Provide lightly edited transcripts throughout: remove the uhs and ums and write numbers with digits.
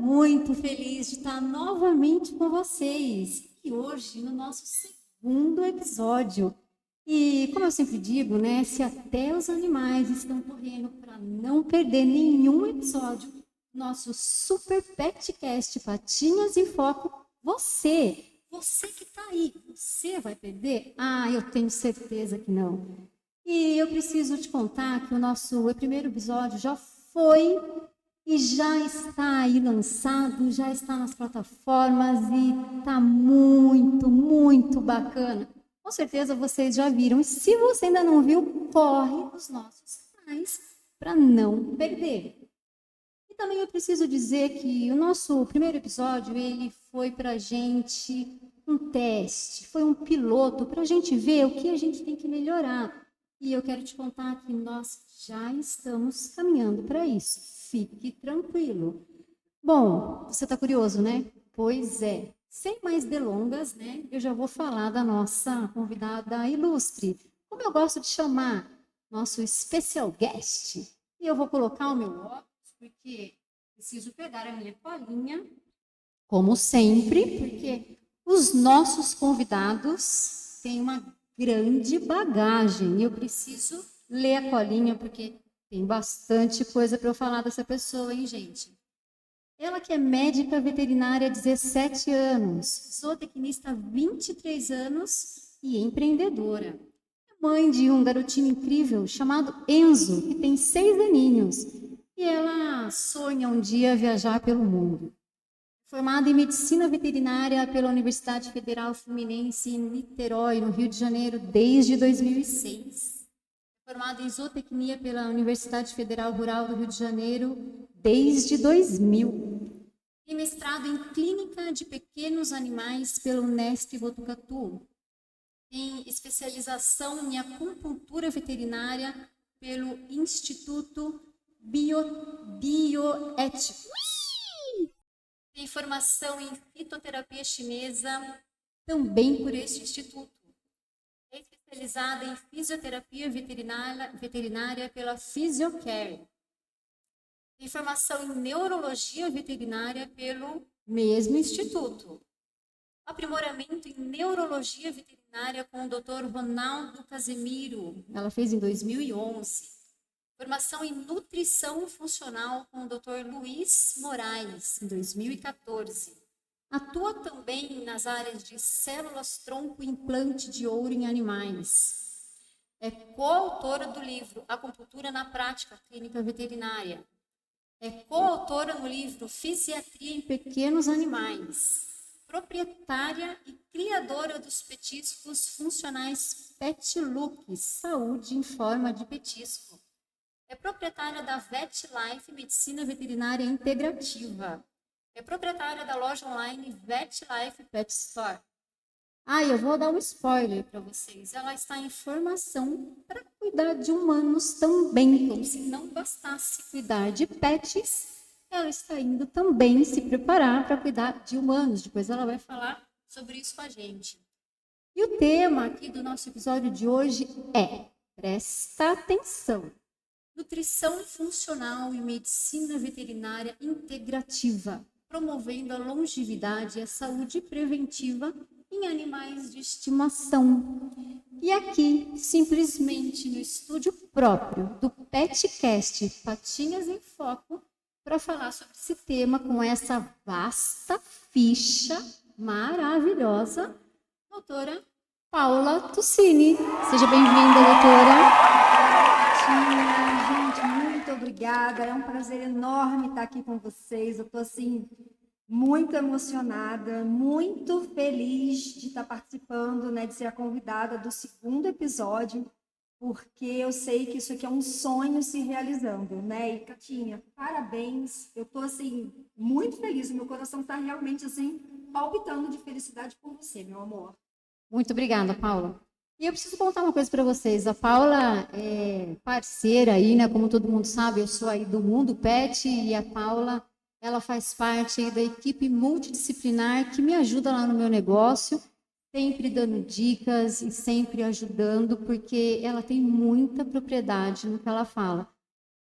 muito feliz de estar novamente com vocês. E hoje, no nosso segundo episódio. E, como eu sempre digo, né? Se até os animais estão correndo para não perder nenhum episódio, nosso Super Petcast Patinhas em Foco, você que está aí, você vai perder? Ah, eu tenho certeza que não. E eu preciso te contar que o nosso primeiro episódio já foi e já está aí lançado, já está nas plataformas e está muito, muito bacana. Com certeza vocês já viram. E se você ainda não viu, corre nos nossos canais para não perder. E também eu preciso dizer que o nosso primeiro episódio, ele foi para a gente um teste, foi um piloto para a gente ver o que a gente tem que melhorar. E eu quero te contar que nós já estamos caminhando para isso. Fique tranquilo. Bom, você está curioso, né? Pois é. Sem mais delongas, né? Eu já vou falar da nossa convidada ilustre. Como eu gosto de chamar, nosso special guest. E eu vou colocar o meu óculos, porque preciso pegar a minha colinha, como sempre, porque os nossos convidados têm uma grande bagagem. E eu preciso ler a colinha, porque tem bastante coisa para eu falar dessa pessoa, hein, gente? Ela que é médica veterinária há 17 anos, zootecnista há 23 anos e empreendedora. É mãe de um garotinho incrível chamado Enzo, que tem 6 aninhos. E ela sonha um dia viajar pelo mundo. Formada em Medicina Veterinária pela Universidade Federal Fluminense em Niterói, no Rio de Janeiro, desde 2006. Formada em Zootecnia pela Universidade Federal Rural do Rio de Janeiro, desde 2000. Tem mestrado em Clínica de Pequenos Animais pelo Unesp Botucatu. Tem especialização em Acupuntura Veterinária pelo Instituto Bioético. Tem formação em fitoterapia chinesa, também por este instituto. É especializada em fisioterapia veterinária pela Physiocare. Tem formação em neurologia veterinária pelo mesmo instituto. Aprimoramento em neurologia veterinária com o Dr. Ronaldo Casemiro. Ela fez em 2011. Formação em nutrição funcional com o Dr. Luiz Moraes, em 2014. Atua também nas áreas de células-tronco e implante de ouro em animais. É coautora do livro Acupuntura na Prática Clínica Veterinária. É coautora no livro Fisiatria em Pequenos Animais. Proprietária e criadora dos petiscos funcionais Pet Look, saúde em forma de petisco. É proprietária da Vet Life Medicina Veterinária Integrativa. É proprietária da loja online Vet Life Pet Store. Eu vou dar um spoiler para vocês. Ela está em formação para cuidar de humanos também. Como se não bastasse cuidar de pets, ela está indo também se preparar para cuidar de humanos. Depois ela vai falar sobre isso com a gente. E o tema aqui do nosso episódio de hoje é, presta atenção, nutrição funcional e medicina veterinária integrativa, promovendo a longevidade e a saúde preventiva em animais de estimação. E aqui, simplesmente no estúdio próprio do Petcast Patinhas em Foco, para falar sobre esse tema com essa vasta ficha maravilhosa, doutora Paula Tuccini. Seja bem-vinda, doutora. Gente, muito obrigada. É um prazer enorme estar aqui com vocês. Eu estou assim muito emocionada, muito feliz de estar participando, né, de ser a convidada do segundo episódio, porque eu sei que isso aqui é um sonho se realizando, né? E Catinha, parabéns. Eu estou assim muito feliz. O meu coração está realmente assim palpitando de felicidade por você, meu amor. Muito obrigada, Paula. E eu preciso contar uma coisa para vocês. A Paula é parceira aí, né? Como todo mundo sabe, eu sou aí do Mundo Pet e a Paula, ela faz parte aí da equipe multidisciplinar que me ajuda lá no meu negócio, sempre dando dicas e sempre ajudando, porque ela tem muita propriedade no que ela fala.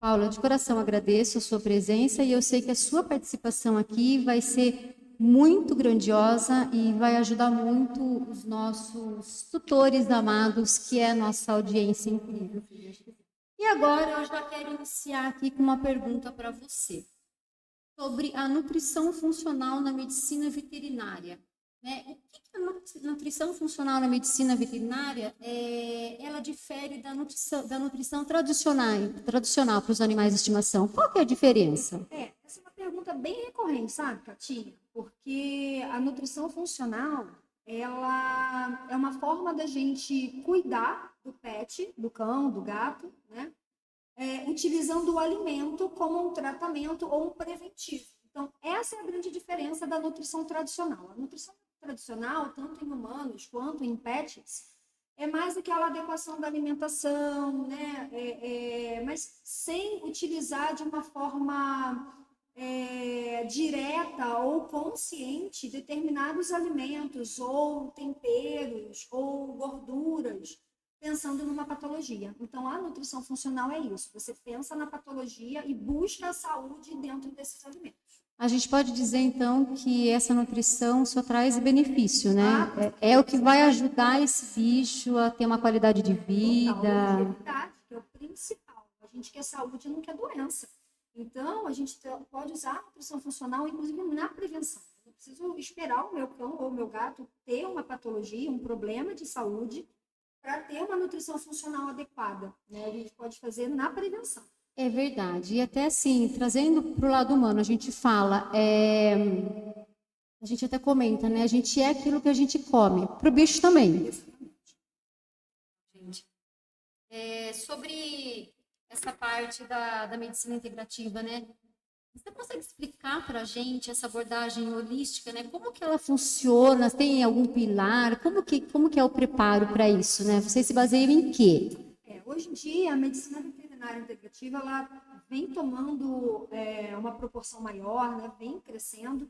Paula, de coração agradeço a sua presença e eu sei que a sua participação aqui vai ser muito grandiosa e vai ajudar muito os nossos tutores amados, que é a nossa audiência incrível. E agora eu já quero iniciar aqui com uma pergunta para você sobre a nutrição funcional na medicina veterinária. Né? O que a nutrição funcional na medicina veterinária ela difere da nutrição tradicional para os animais de estimação? Qual que é a diferença? Essa é uma pergunta bem recorrente, sabe, Catinha? Porque a nutrição funcional, ela é uma forma da gente cuidar do pet, do cão, do gato, né? Utilizando o alimento como um tratamento ou um preventivo. Então, essa é a grande diferença da nutrição tradicional. A nutrição tradicional, tanto em humanos quanto em pets, é mais aquela adequação da alimentação, né? Mas sem utilizar de uma forma direta ou consciente determinados alimentos ou temperos ou gorduras, pensando numa patologia. Então, a nutrição funcional é isso. Você pensa na patologia e busca a saúde dentro desses alimentos. A gente pode dizer, então, que essa nutrição só traz benefício, né? É o que vai ajudar esse bicho a ter uma qualidade de vida. Longevidade, que é o principal. A gente quer saúde e não quer doença. Então, a gente pode usar a nutrição funcional, inclusive, na prevenção. Eu preciso esperar o meu cão ou o meu gato ter uma patologia, um problema de saúde, para ter uma nutrição funcional adequada. Né? A gente pode fazer na prevenção. É verdade. E até assim, trazendo para o lado humano, a gente fala, a gente até comenta, né? A gente é aquilo que a gente come. Para o bicho também. Gente, sobre essa parte da medicina integrativa, né? Você consegue explicar para a gente essa abordagem holística, né? Como que ela funciona? Tem algum pilar? Como que é o preparo para isso, né? Vocês se baseiam em quê? Hoje em dia, a medicina veterinária integrativa ela vem tomando uma proporção maior, né? Vem crescendo,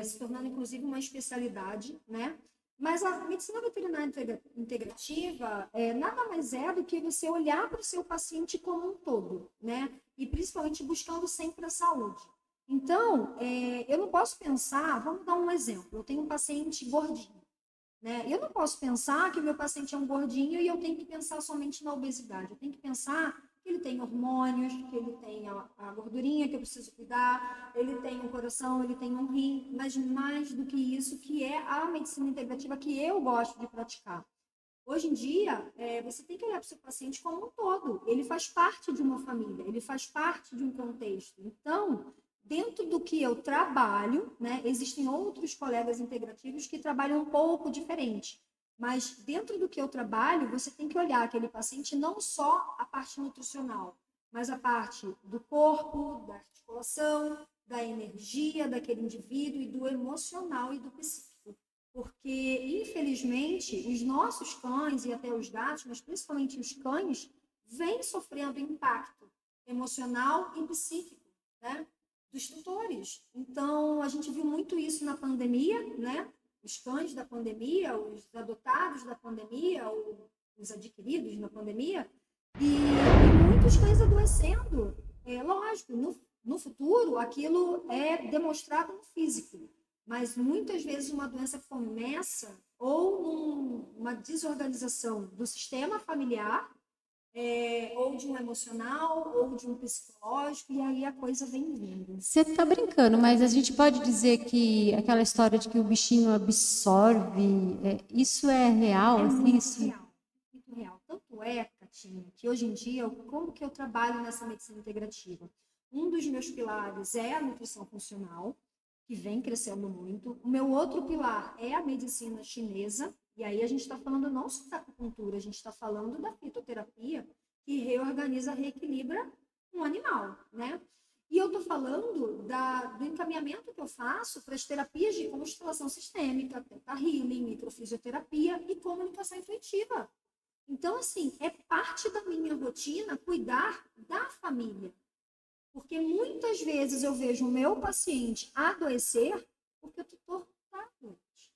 se tornando inclusive uma especialidade, né? Mas a medicina veterinária integrativa nada mais é do que você olhar para o seu paciente como um todo, né? E principalmente buscando sempre a saúde. Então, eu não posso pensar, vamos dar um exemplo, eu tenho um paciente gordinho, né? Eu não posso pensar que o meu paciente é um gordinho e eu tenho que pensar somente na obesidade, eu tenho que pensar que ele tem hormônios, que ele tem a gordurinha que eu preciso cuidar, ele tem um coração, ele tem um rim, mas mais do que isso, que é a medicina integrativa que eu gosto de praticar. Hoje em dia, você tem que olhar para o seu paciente como um todo. Ele faz parte de uma família, ele faz parte de um contexto. Então, dentro do que eu trabalho, né, existem outros colegas integrativos que trabalham um pouco diferente. Mas dentro do que eu trabalho, você tem que olhar aquele paciente não só a parte nutricional, mas a parte do corpo, da articulação, da energia daquele indivíduo e do emocional e do psíquico. Porque, infelizmente, os nossos cães e até os gatos, mas principalmente os cães, vêm sofrendo impacto emocional e psíquico, né, dos tutores. Então, a gente viu muito isso na pandemia, né? Os cães da pandemia, os adotados da pandemia, os adquiridos na pandemia, e muitos cães adoecendo. Lógico, no futuro, aquilo é demonstrado no físico, mas muitas vezes uma doença começa ou uma desorganização do sistema familiar, ou de um emocional, ou de um psicológico, e aí a coisa vem vindo. Você está brincando, mas a gente pode dizer que aquela história de que o bichinho absorve, isso é real? Muito real. Tanto é, Catinha, que hoje em dia, como que eu trabalho nessa medicina integrativa? Um dos meus pilares é a nutrição funcional, que vem crescendo muito. O meu outro pilar é a medicina chinesa, e aí a gente está falando não só da acupuntura, a gente está falando da fitoterapia, que reorganiza, reequilibra um animal, né? E eu estou falando do encaminhamento que eu faço para as terapias de constelação sistêmica, Theta Healing, microfisioterapia e comunicação intuitiva. Então, assim, é parte da minha rotina cuidar da família. Porque muitas vezes eu vejo o meu paciente adoecer porque o tutor está doente.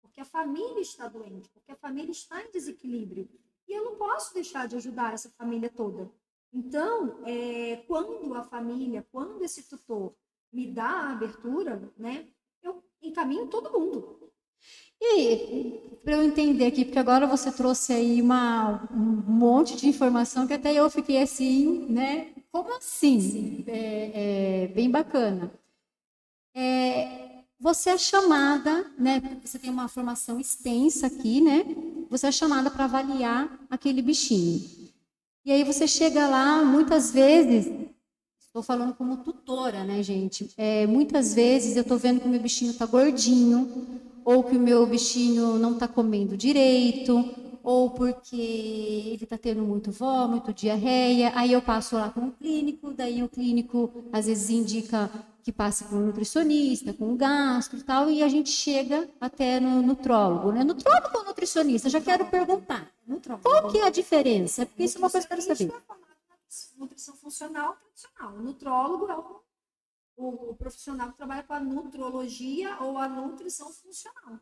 Porque a família está doente, porque a família está em desequilíbrio. E eu não posso deixar de ajudar essa família toda. Então, quando a família, quando esse tutor me dá a abertura, né, eu encaminho todo mundo. E aí, para eu entender aqui, porque agora você trouxe aí um monte de informação que até eu fiquei assim, né? Como assim? Bem bacana. Você é chamada, né? Você tem uma formação extensa aqui, né? Você é chamada para avaliar aquele bichinho. E aí você chega lá, muitas vezes, estou falando como tutora, né, gente? Muitas vezes eu estou vendo que o meu bichinho está gordinho, ou que o meu bichinho não está comendo direito, ou porque ele está tendo muito vômito, diarreia. Aí eu passo lá com o clínico, daí o clínico às vezes indica que passe com o nutricionista, com o gastro e tal, e a gente chega até no nutrólogo, né? Nutrólogo ou nutricionista? Já quero perguntar. Qual que é a diferença? Porque isso é uma coisa que eu quero saber. Nutrição funcional tradicional. O nutrólogo é o profissional que trabalha com a nutrologia ou a nutrição funcional.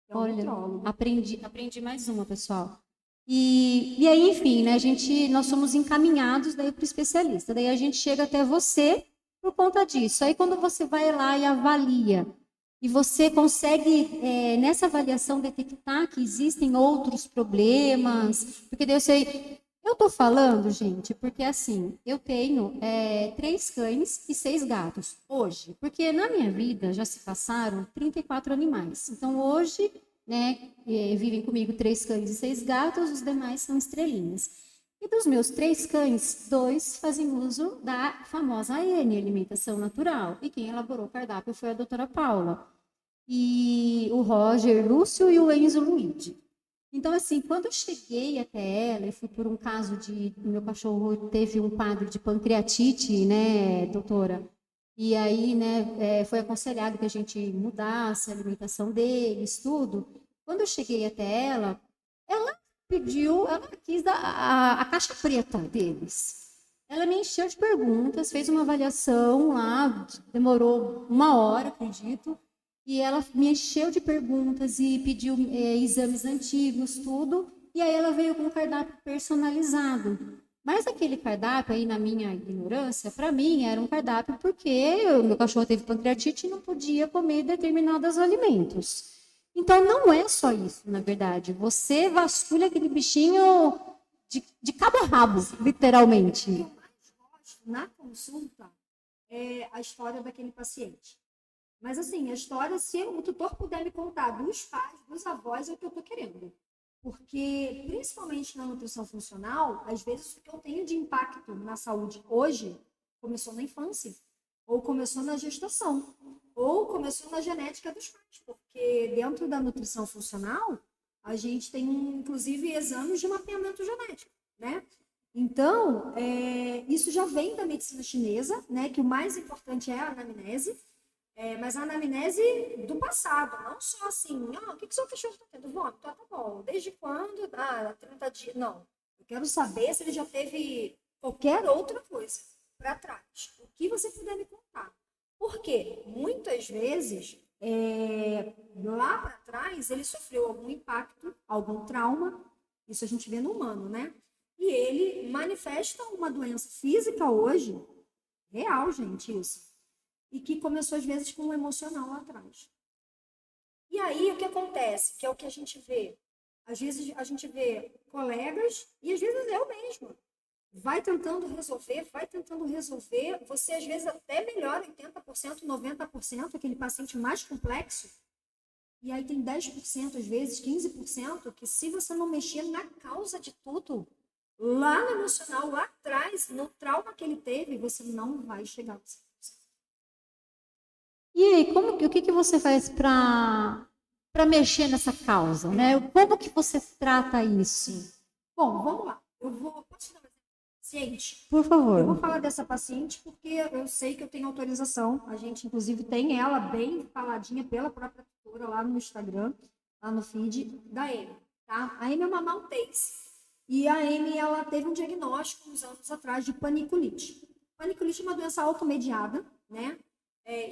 É o Olha, nutrólogo. aprendi mais uma, pessoal. E aí, enfim, né, nós somos encaminhados daí para o especialista. Daí a gente chega até você por conta disso. Aí quando você vai lá e avalia, e você consegue, nessa avaliação, detectar que existem outros problemas, porque daí eu sei. Eu tô falando, gente, porque assim, eu tenho 3 cães e 6 gatos hoje, porque na minha vida já se passaram 34 animais. Então hoje, né, vivem comigo 3 cães e 6 gatos, os demais são estrelinhas. E dos meus 3 cães, 2 fazem uso da famosa AN, alimentação natural. E quem elaborou o cardápio foi a doutora Paula. E o Roger Lúcio e o Enzo Luigi. Então, assim, quando eu cheguei até ela, e fui por um caso de. Meu cachorro teve um quadro de pancreatite, né, doutora? E aí, né, foi aconselhado que a gente mudasse a alimentação deles, tudo. Quando eu cheguei até ela pediu, ela quis a caixa preta deles. Ela me encheu de perguntas, fez uma avaliação lá, demorou 1 hora, acredito. E ela me encheu de perguntas e pediu exames antigos, tudo. E aí ela veio com um cardápio personalizado. Mas aquele cardápio aí, na minha ignorância, para mim era um cardápio porque o meu cachorro teve pancreatite e não podia comer determinados alimentos. Então não é só isso, na verdade. Você vasculha aquele bichinho de cabo a rabo, literalmente. O que eu mais gosto na consulta é a história daquele paciente. Mas, assim, a história, se o tutor puder me contar dos pais, dos avós, é o que eu estou querendo. Porque, principalmente na nutrição funcional, às vezes o que eu tenho de impacto na saúde hoje começou na infância, ou começou na gestação, ou começou na genética dos pais. Porque dentro da nutrição funcional, a gente tem, inclusive, exames de mapeamento genético, né? Então, isso já vem da medicina chinesa, né? Que o mais importante é a anamnese. Mas a anamnese do passado, não só assim, o que o seu cachorro está tendo? Vômito, tá bom. Desde quando? 30 dias. Não. Eu quero saber se ele já teve qualquer outra coisa para trás. O que você puder me contar. Porque muitas vezes, lá para trás, ele sofreu algum impacto, algum trauma. Isso a gente vê no humano, né? E ele manifesta uma doença física hoje, real, gente, isso. E que começou, às vezes, com um emocional lá atrás. E aí, o que acontece? Que é o que a gente vê. Às vezes, a gente vê colegas, e às vezes eu mesma. Vai tentando resolver. Você, às vezes, até melhora 80%, 90%, aquele paciente mais complexo. E aí tem 10%, às vezes, 15%, que se você não mexer na causa de tudo, lá no emocional, lá atrás, no trauma que ele teve, você não vai chegar a 100%. E aí, o que você faz para mexer nessa causa, né? Como que você trata isso? Bom, vamos lá. Posso dar um exemplo de paciente? Por favor. Eu vou falar dessa paciente porque eu sei que eu tenho autorização. A gente, inclusive, tem ela bem faladinha pela própria tutora lá no Instagram, lá no feed da Amy, tá? A Amy é uma maltese. E a Amy, ela teve um diagnóstico uns anos atrás de paniculite. Paniculite é uma doença automediada, né?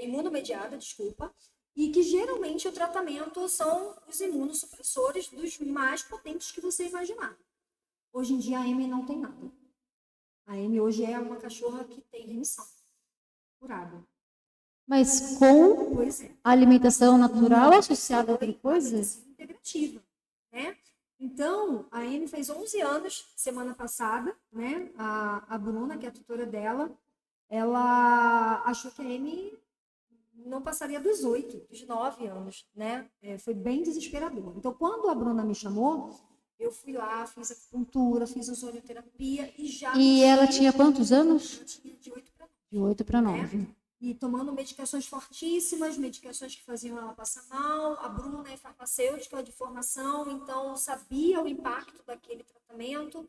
Imunomediada, desculpa. E que geralmente o tratamento são os imunossupressores dos mais potentes que você imaginar. Hoje em dia a Amy não tem nada. A Amy hoje é uma cachorra que tem remissão, curada. Mas com Pois é. alimentação natural associada a outra coisa? Integrativa, né? Então, a Amy fez 11 anos semana passada, né? A Bruna, que é a tutora dela, ela achou que a Amy não passaria dos 8, dos 9 anos, né? Foi bem desesperador. Então, quando a Bruna me chamou, eu fui lá, fiz acupuntura, fiz ozonioterapia e já... E ela tinha quantos anos? Ela tinha de 8 para 9. De 8 para 9. Né? E tomando medicações fortíssimas, medicações que faziam ela passar mal. A Bruna é farmacêutica de formação, então sabia o impacto daquele tratamento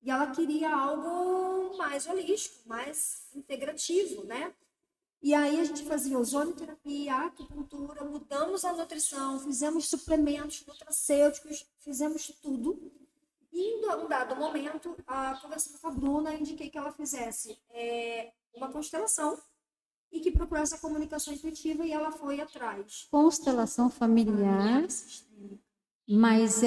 e ela queria algo mais holístico, mais integrativo, né? E aí a gente fazia ozonioterapia, acupuntura, mudamos a nutrição, fizemos suplementos nutracêuticos, fizemos tudo. E em um dado momento, conversando com a Bruna, eu indiquei que ela fizesse uma constelação e que procurasse a comunicação intuitiva e ela foi atrás. Constelação familiar, mas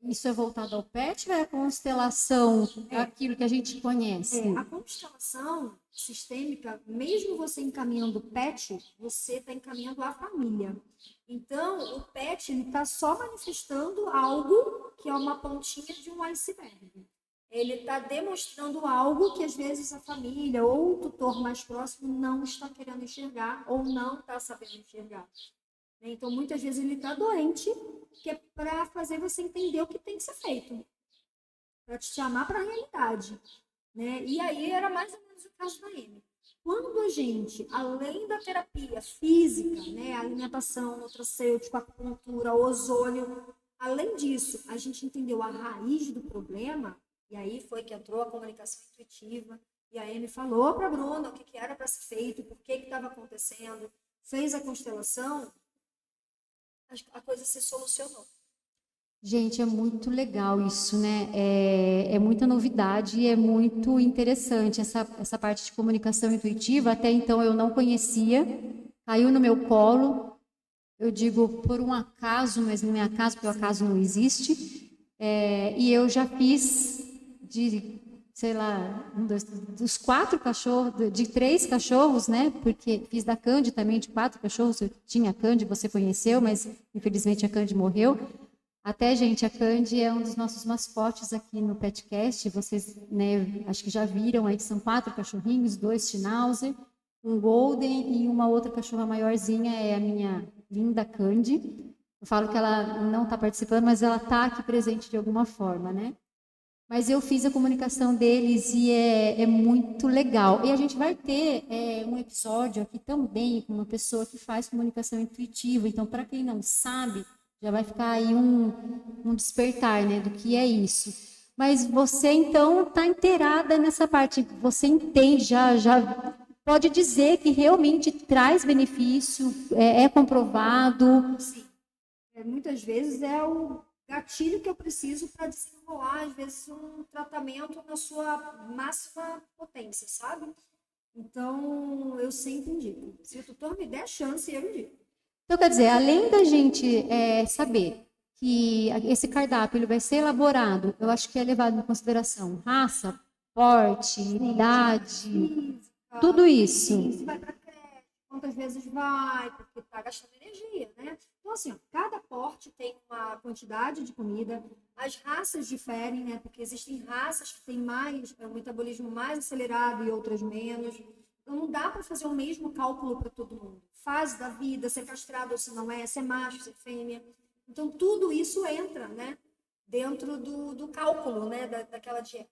isso é voltado ao pet ou é a constelação, aquilo que a gente conhece? A constelação sistêmica, mesmo você encaminhando o pet, você está encaminhando a família. Então, o pet está só manifestando algo que é uma pontinha de um iceberg. Ele está demonstrando algo que às vezes a família ou o tutor mais próximo não está querendo enxergar ou não está sabendo enxergar. Então, muitas vezes ele está doente, que é para fazer você entender o que tem que ser feito, para te chamar para a realidade. Né? E aí era mais ou menos o caso da Amy. Quando a gente, além da terapia física, né, alimentação, nutracêutica, acupuntura, ozônio, além disso, a gente entendeu a raiz do problema, e aí foi que entrou a comunicação intuitiva, e a Amy falou para a Bruna o que era para ser feito, por que estava acontecendo, fez a constelação, a coisa se solucionou. Gente, é muito legal isso, né? É muita novidade e é muito interessante essa parte de comunicação intuitiva. Até então eu não conhecia, caiu no meu colo. Eu digo por um acaso, mas não é acaso, porque o acaso não existe. E eu já fiz sei lá, dos 4 cachorros, de 3 cachorros, né? Porque fiz da Candy também, de 4 cachorros. Eu tinha a Candy, você conheceu, mas infelizmente a Candy morreu. Até, gente, a Candy é um dos nossos mascotes aqui no Petcast. Vocês, né, acho que já viram aí que são 4 cachorrinhos, 2 Schnauzer, um Golden e uma outra cachorra maiorzinha é a minha linda Candy. Eu falo que ela não está participando, mas ela está aqui presente de alguma forma, né? Mas eu fiz a comunicação deles e é muito legal. E a gente vai ter um episódio aqui também com uma pessoa que faz comunicação intuitiva. Então, para quem não sabe, já vai ficar aí um despertar, né, do que é isso. Mas você, então, está inteirada nessa parte. Você entende, já pode dizer que realmente traz benefício, é comprovado. Sim. Muitas vezes é o gatilho que eu preciso para desenrolar, às vezes, um tratamento na sua máxima potência, sabe? Então, eu sempre indico. Se o tutor me der chance, eu indico. Então, quer dizer, além da gente saber que esse cardápio ele vai ser elaborado, eu acho que é levado em consideração raça, porte, idade, tudo isso. Se vai para creche, quantas vezes vai, porque está gastando energia, né? Então, assim, ó, cada porte tem uma quantidade de comida, as raças diferem, né? Porque existem raças que têm mais, um metabolismo mais acelerado e outras menos. Então, não dá para fazer o mesmo cálculo para todo mundo. Fase da vida, se é castrado ou se não é, se é macho, se é fêmea. Então, tudo isso entra, né? Dentro do cálculo, né? Daquela dieta.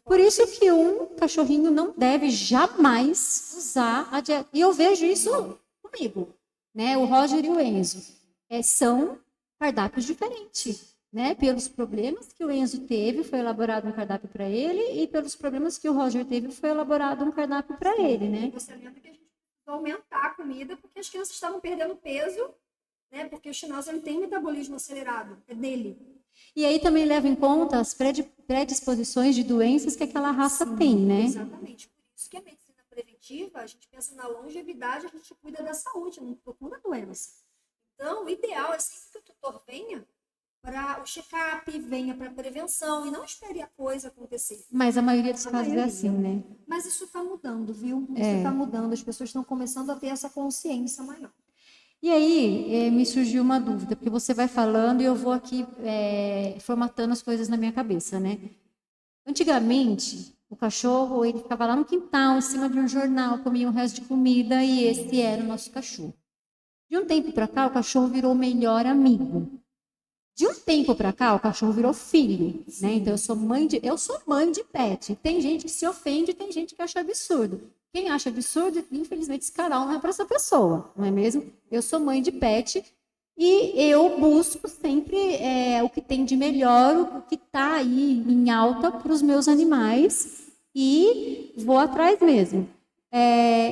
Por isso que um cachorrinho não deve jamais usar a dieta. E eu vejo isso comigo, né? O Roger e o Enzo. São cardápios diferentes, né? Pelos problemas que o Enzo teve, foi elaborado um cardápio para ele, e pelos problemas que o Roger teve, foi elaborado um cardápio para ele, né? Você lembra que a gente precisou aumentar a comida porque as crianças estavam perdendo peso, né? Porque o Schnauzer ele tem metabolismo acelerado, é dele. E aí também leva em conta as predisposições de doenças que aquela raça tem, né? Exatamente. Por isso que a medicina preventiva, a gente pensa na longevidade, a gente cuida da saúde, não procura doença. Então, o ideal é sempre que o tutor venha para o check-up, venha para a prevenção e não espere a coisa acontecer. Mas a maioria dos A casos é maioria. assim, né? Mas isso está mudando, viu? Isso está mudando, as pessoas estão começando a ter essa consciência maior. E aí, me surgiu uma dúvida, porque você vai falando e eu vou aqui formatando as coisas na minha cabeça, né? Antigamente, o cachorro, ele ficava lá no quintal, em cima de um jornal, comia um resto de comida e esse era o nosso cachorro. De um tempo para cá, o cachorro virou o melhor amigo. De um tempo para cá, o cachorro virou filho, né? Então eu sou mãe de pet. Tem gente que se ofende, tem gente que acha absurdo. Quem acha absurdo, infelizmente, esse canal não é para essa pessoa, não é mesmo? Eu sou mãe de pet e eu busco sempre o que tem de melhor, o que está aí em alta para os meus animais e vou atrás mesmo.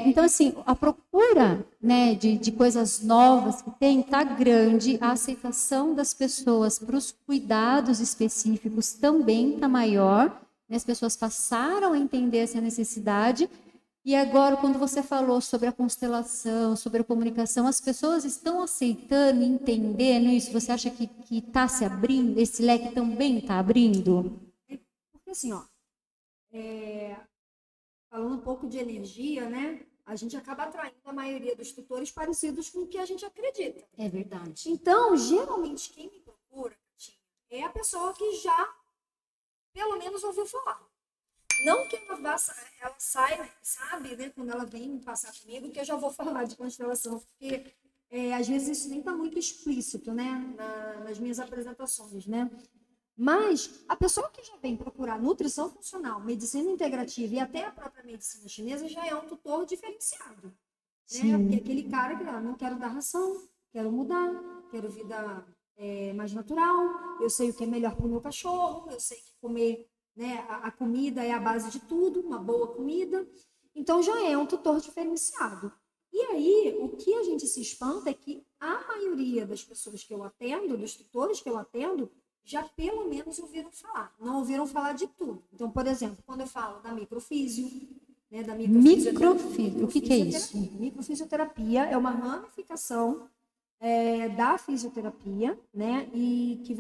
Então, assim, a procura, né, de coisas novas que tem está grande, a aceitação das pessoas para os cuidados específicos também está maior, né, as pessoas passaram a entender essa necessidade. E agora, quando você falou sobre a constelação, sobre a comunicação, as pessoas estão aceitando, entendendo isso? Você acha que está se abrindo? Esse leque também está abrindo? Porque assim, ó, falando um pouco de energia, né? A gente acaba atraindo a maioria dos tutores parecidos com o que a gente acredita. É verdade. Então, geralmente, quem me procura é a pessoa que já, pelo menos, ouviu falar. Não que ela saia, sabe, né, quando ela vem passar comigo, que eu já vou falar de constelação, porque às vezes isso nem está muito explícito, né, nas minhas apresentações, né? Mas a pessoa que já vem procurar nutrição funcional, medicina integrativa e até a própria medicina chinesa já é um tutor diferenciado, né? Porque aquele cara que não quero dar ração, quero mudar, quero vida mais natural, eu sei o que é melhor para o meu cachorro, eu sei que comer, né, a comida é a base de tudo, uma boa comida. Então já é um tutor diferenciado. E aí, o que a gente se espanta é que a maioria das pessoas que eu atendo, dos tutores que eu atendo, já pelo menos ouviram falar. Não ouviram falar de tudo. Então, por exemplo, quando eu falo da microfísio, né, da Microfísio, o que é isso? Microfisioterapia é uma ramificação da fisioterapia, né? E que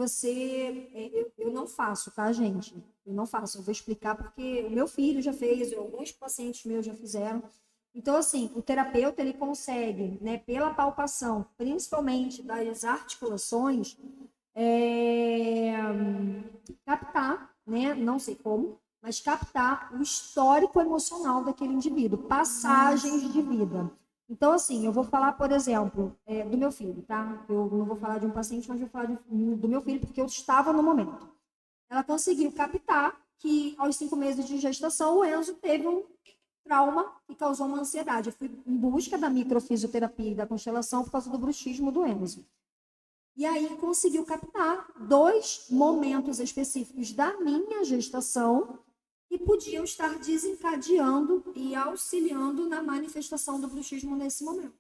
eu não faço, tá, gente? Eu não faço, eu vou explicar porque o meu filho já fez, alguns pacientes meus já fizeram. Então, assim, o terapeuta, ele consegue, né, pela palpação, principalmente das articulações, captar, né, não sei como, mas captar o histórico emocional daquele indivíduo, passagens de vida. Então, assim, eu vou falar, por exemplo, do meu filho, tá? Eu não vou falar de um paciente, mas vou falar do meu filho, porque eu estava no momento. Ela conseguiu captar que, aos 5 meses de gestação, o Enzo teve um trauma que causou uma ansiedade. Eu fui em busca da microfisioterapia e da constelação por causa do bruxismo do Enzo. E aí conseguiu captar 2 momentos específicos da minha gestação que podiam estar desencadeando e auxiliando na manifestação do bruxismo nesse momento.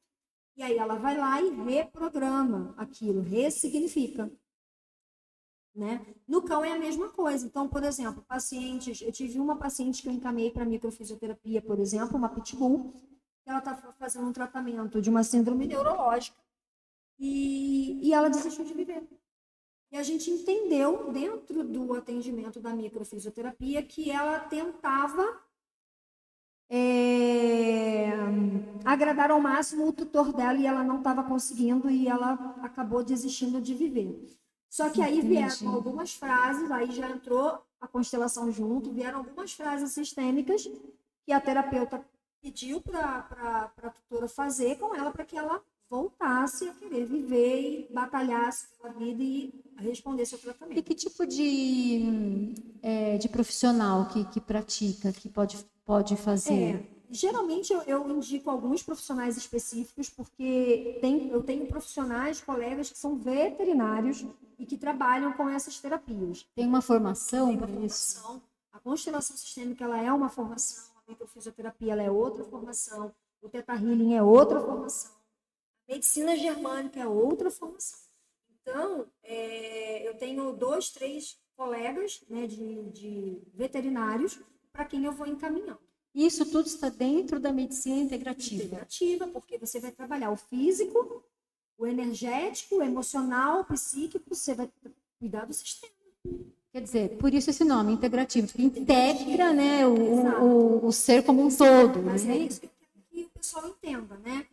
E aí ela vai lá e reprograma aquilo, ressignifica. Né? No cão é a mesma coisa. Então, por exemplo, eu tive uma paciente que eu encaminhei para microfisioterapia, por exemplo, uma pitbull, que ela está fazendo um tratamento de uma síndrome neurológica e ela desistiu de viver. E a gente entendeu, dentro do atendimento da microfisioterapia, que ela tentava agradar ao máximo o tutor dela e ela não estava conseguindo e ela acabou desistindo de viver. Só que aí vieram algumas frases, aí já entrou a constelação junto, vieram algumas frases sistêmicas que a terapeuta pediu para a tutora fazer com ela para que ela voltasse a querer viver e batalhasse pela vida e respondesse ao tratamento. E que tipo de profissional que pratica, que pode fazer? Geralmente eu indico alguns profissionais específicos, porque eu tenho profissionais, colegas que são veterinários e que trabalham com essas terapias. Tem uma formação para isso? A constelação sistêmica ela é uma formação, a microfisioterapia ela é outra formação, o Theta Healing é outra formação, a medicina germânica é outra formação. Então, eu tenho 2, 3 colegas, né, de veterinários para quem eu vou encaminhando. Isso tudo está dentro da medicina integrativa. Integrativa, porque você vai trabalhar o físico, o energético, o emocional, o psíquico, você vai cuidar do sistema. Quer dizer, por isso esse nome, integrativo, que integra, né, o ser como um todo. Mas né? é isso que eu quero que o pessoal entenda, né?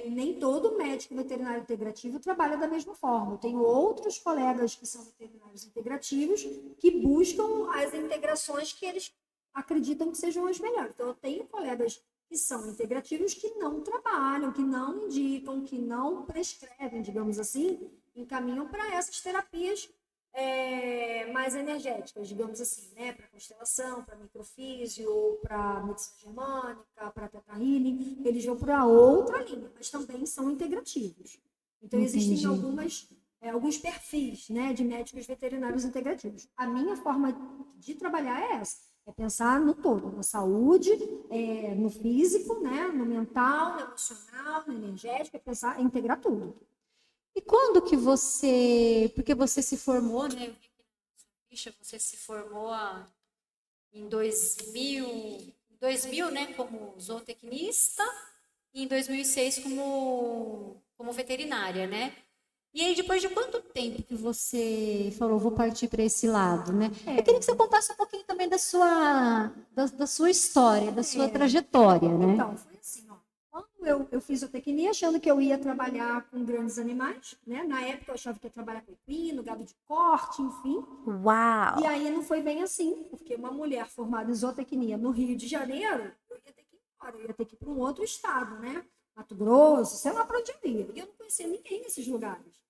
Nem todo médico veterinário integrativo trabalha da mesma forma. Eu tenho outros colegas que são veterinários integrativos que buscam as integrações que eles acreditam que sejam as melhores. Então, eu tenho colegas que são integrativos que não trabalham, que não indicam, que não prescrevem, digamos assim, encaminham para essas terapias mais energéticas, digamos assim, né? Para constelação, para microfísio, para medicina germânica, para teta healing, eles vão para outra linha, mas também são integrativos. Então, existem alguns perfis, né, de médicos veterinários integrativos. A minha forma de trabalhar é essa, é pensar no todo, na saúde, no físico, né, no mental, no emocional, no energético, é pensar em integrar tudo. E quando que você, porque você se formou, né? Eu vi que na sua ficha você se formou em 2000, né, como zootecnista e em 2006 como veterinária, né? E aí, depois de quanto tempo que você falou, vou partir para esse lado, né? Eu queria que você contasse um pouquinho também da sua história, da sua trajetória, né? Então, foi assim, ó. Quando eu fiz zootecnia, achando que eu ia trabalhar com grandes animais, né? Na época eu achava que ia trabalhar com equino, gado de corte, enfim. Uau! E aí não foi bem assim, porque uma mulher formada em zootecnia no Rio de Janeiro, eu ia ter que ir embora, eu ia ter que ir para um outro estado, né? Mato Grosso, sei lá para onde eu ia. E eu não conhecia ninguém nesses lugares.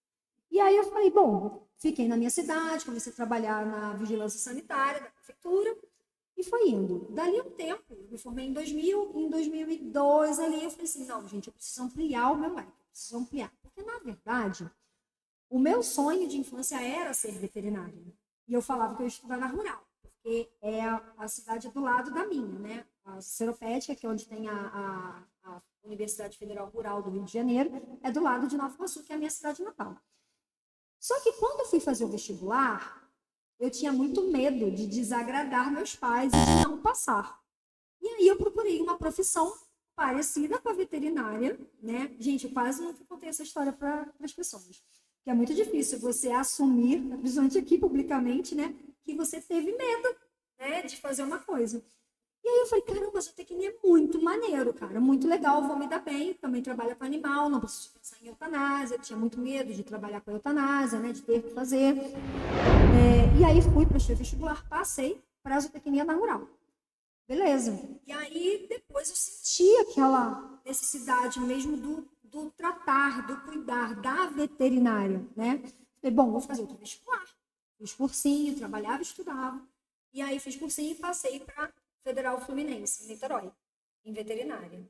E aí eu falei, bom, fiquei na minha cidade, comecei a trabalhar na vigilância sanitária da prefeitura e foi indo. Dali um tempo, eu me formei em 2000, em 2002 ali, eu falei assim, não, gente, eu preciso ampliar o meu leque, eu preciso ampliar. Porque, na verdade, o meu sonho de infância era ser veterinária. E eu falava que eu ia estudar na rural, porque é a cidade do lado da minha, né? A Seropédica, que é onde tem a Universidade Federal Rural do Rio de Janeiro, é do lado de Nova Iguaçu, que é a minha cidade natal. Só que quando eu fui fazer o vestibular, eu tinha muito medo de desagradar meus pais e de não passar. E aí eu procurei uma profissão parecida com a veterinária, né? Gente, eu quase nunca contei essa história para as pessoas. Que é muito difícil você assumir, principalmente aqui publicamente, né? Que você teve medo, né? De fazer uma coisa. E aí eu falei, caramba, a zootecnia é muito maneiro, cara, muito legal, vou me dar bem, também trabalho com animal, não preciso pensar em eutanásia, tinha muito medo de trabalhar com eutanásia, né, de ter que fazer. E aí fui para o vestibular, passei para a zootecnia na rural. Beleza. E aí depois eu senti aquela necessidade mesmo do tratar, do cuidar da veterinária, né? Falei, bom, vou fazer outro vestibular. Fiz cursinho, trabalhava, estudava. E aí fiz cursinho e passei para Federal Fluminense, em Niterói, em veterinária.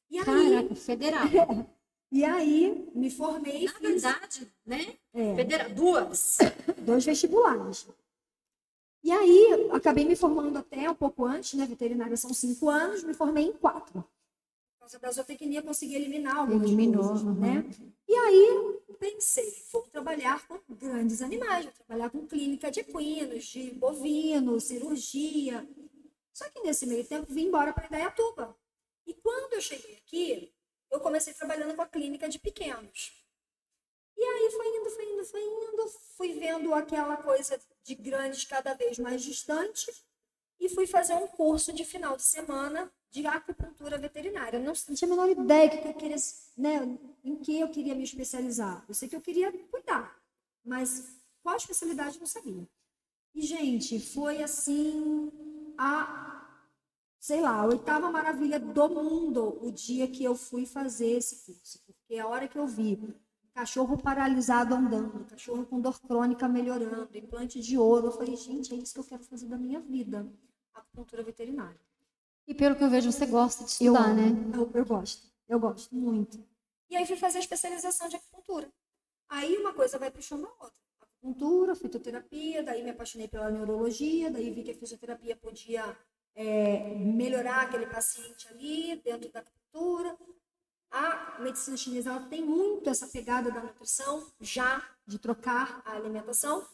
E aí, Caraca, federal. E aí me formei. Na verdade, né? Federal, 2 vestibulares. E aí acabei me formando até um pouco antes, né? Veterinária são 5 anos, me formei em 4. Por causa da zootecnia, consegui eliminar algumas coisas, né? E aí pensei, vou trabalhar com grandes animais, vou trabalhar com clínica de equinos, de bovino, cirurgia. Só que nesse meio tempo vim embora para Indaiatuba. E quando eu cheguei aqui, eu comecei trabalhando com a clínica de pequenos. E aí foi indo, fui vendo aquela coisa de grandes cada vez mais distante e fui fazer um curso de final de semana de acupuntura veterinária. Eu não tinha a menor ideia que eu queria, né, em que eu queria me especializar. Eu sei que eu queria cuidar, mas qual especialidade eu não sabia. E, gente, foi assim sei lá, a 8ª maravilha do mundo o dia que eu fui fazer esse curso. Porque a hora que eu vi cachorro paralisado andando, cachorro com dor crônica melhorando, implante de ouro, eu falei, gente, é isso que eu quero fazer da minha vida, acupuntura veterinária. E pelo que eu vejo, você gosta de estudar, né? Eu gosto muito. E aí fui fazer a especialização de acupuntura. Aí uma coisa vai puxando a outra. Acupuntura, fitoterapia, daí me apaixonei pela neurologia, daí vi que a fisioterapia podia melhorar aquele paciente ali dentro da acupuntura. A medicina chinesa ela tem muito essa pegada da nutrição, já de trocar a alimentação.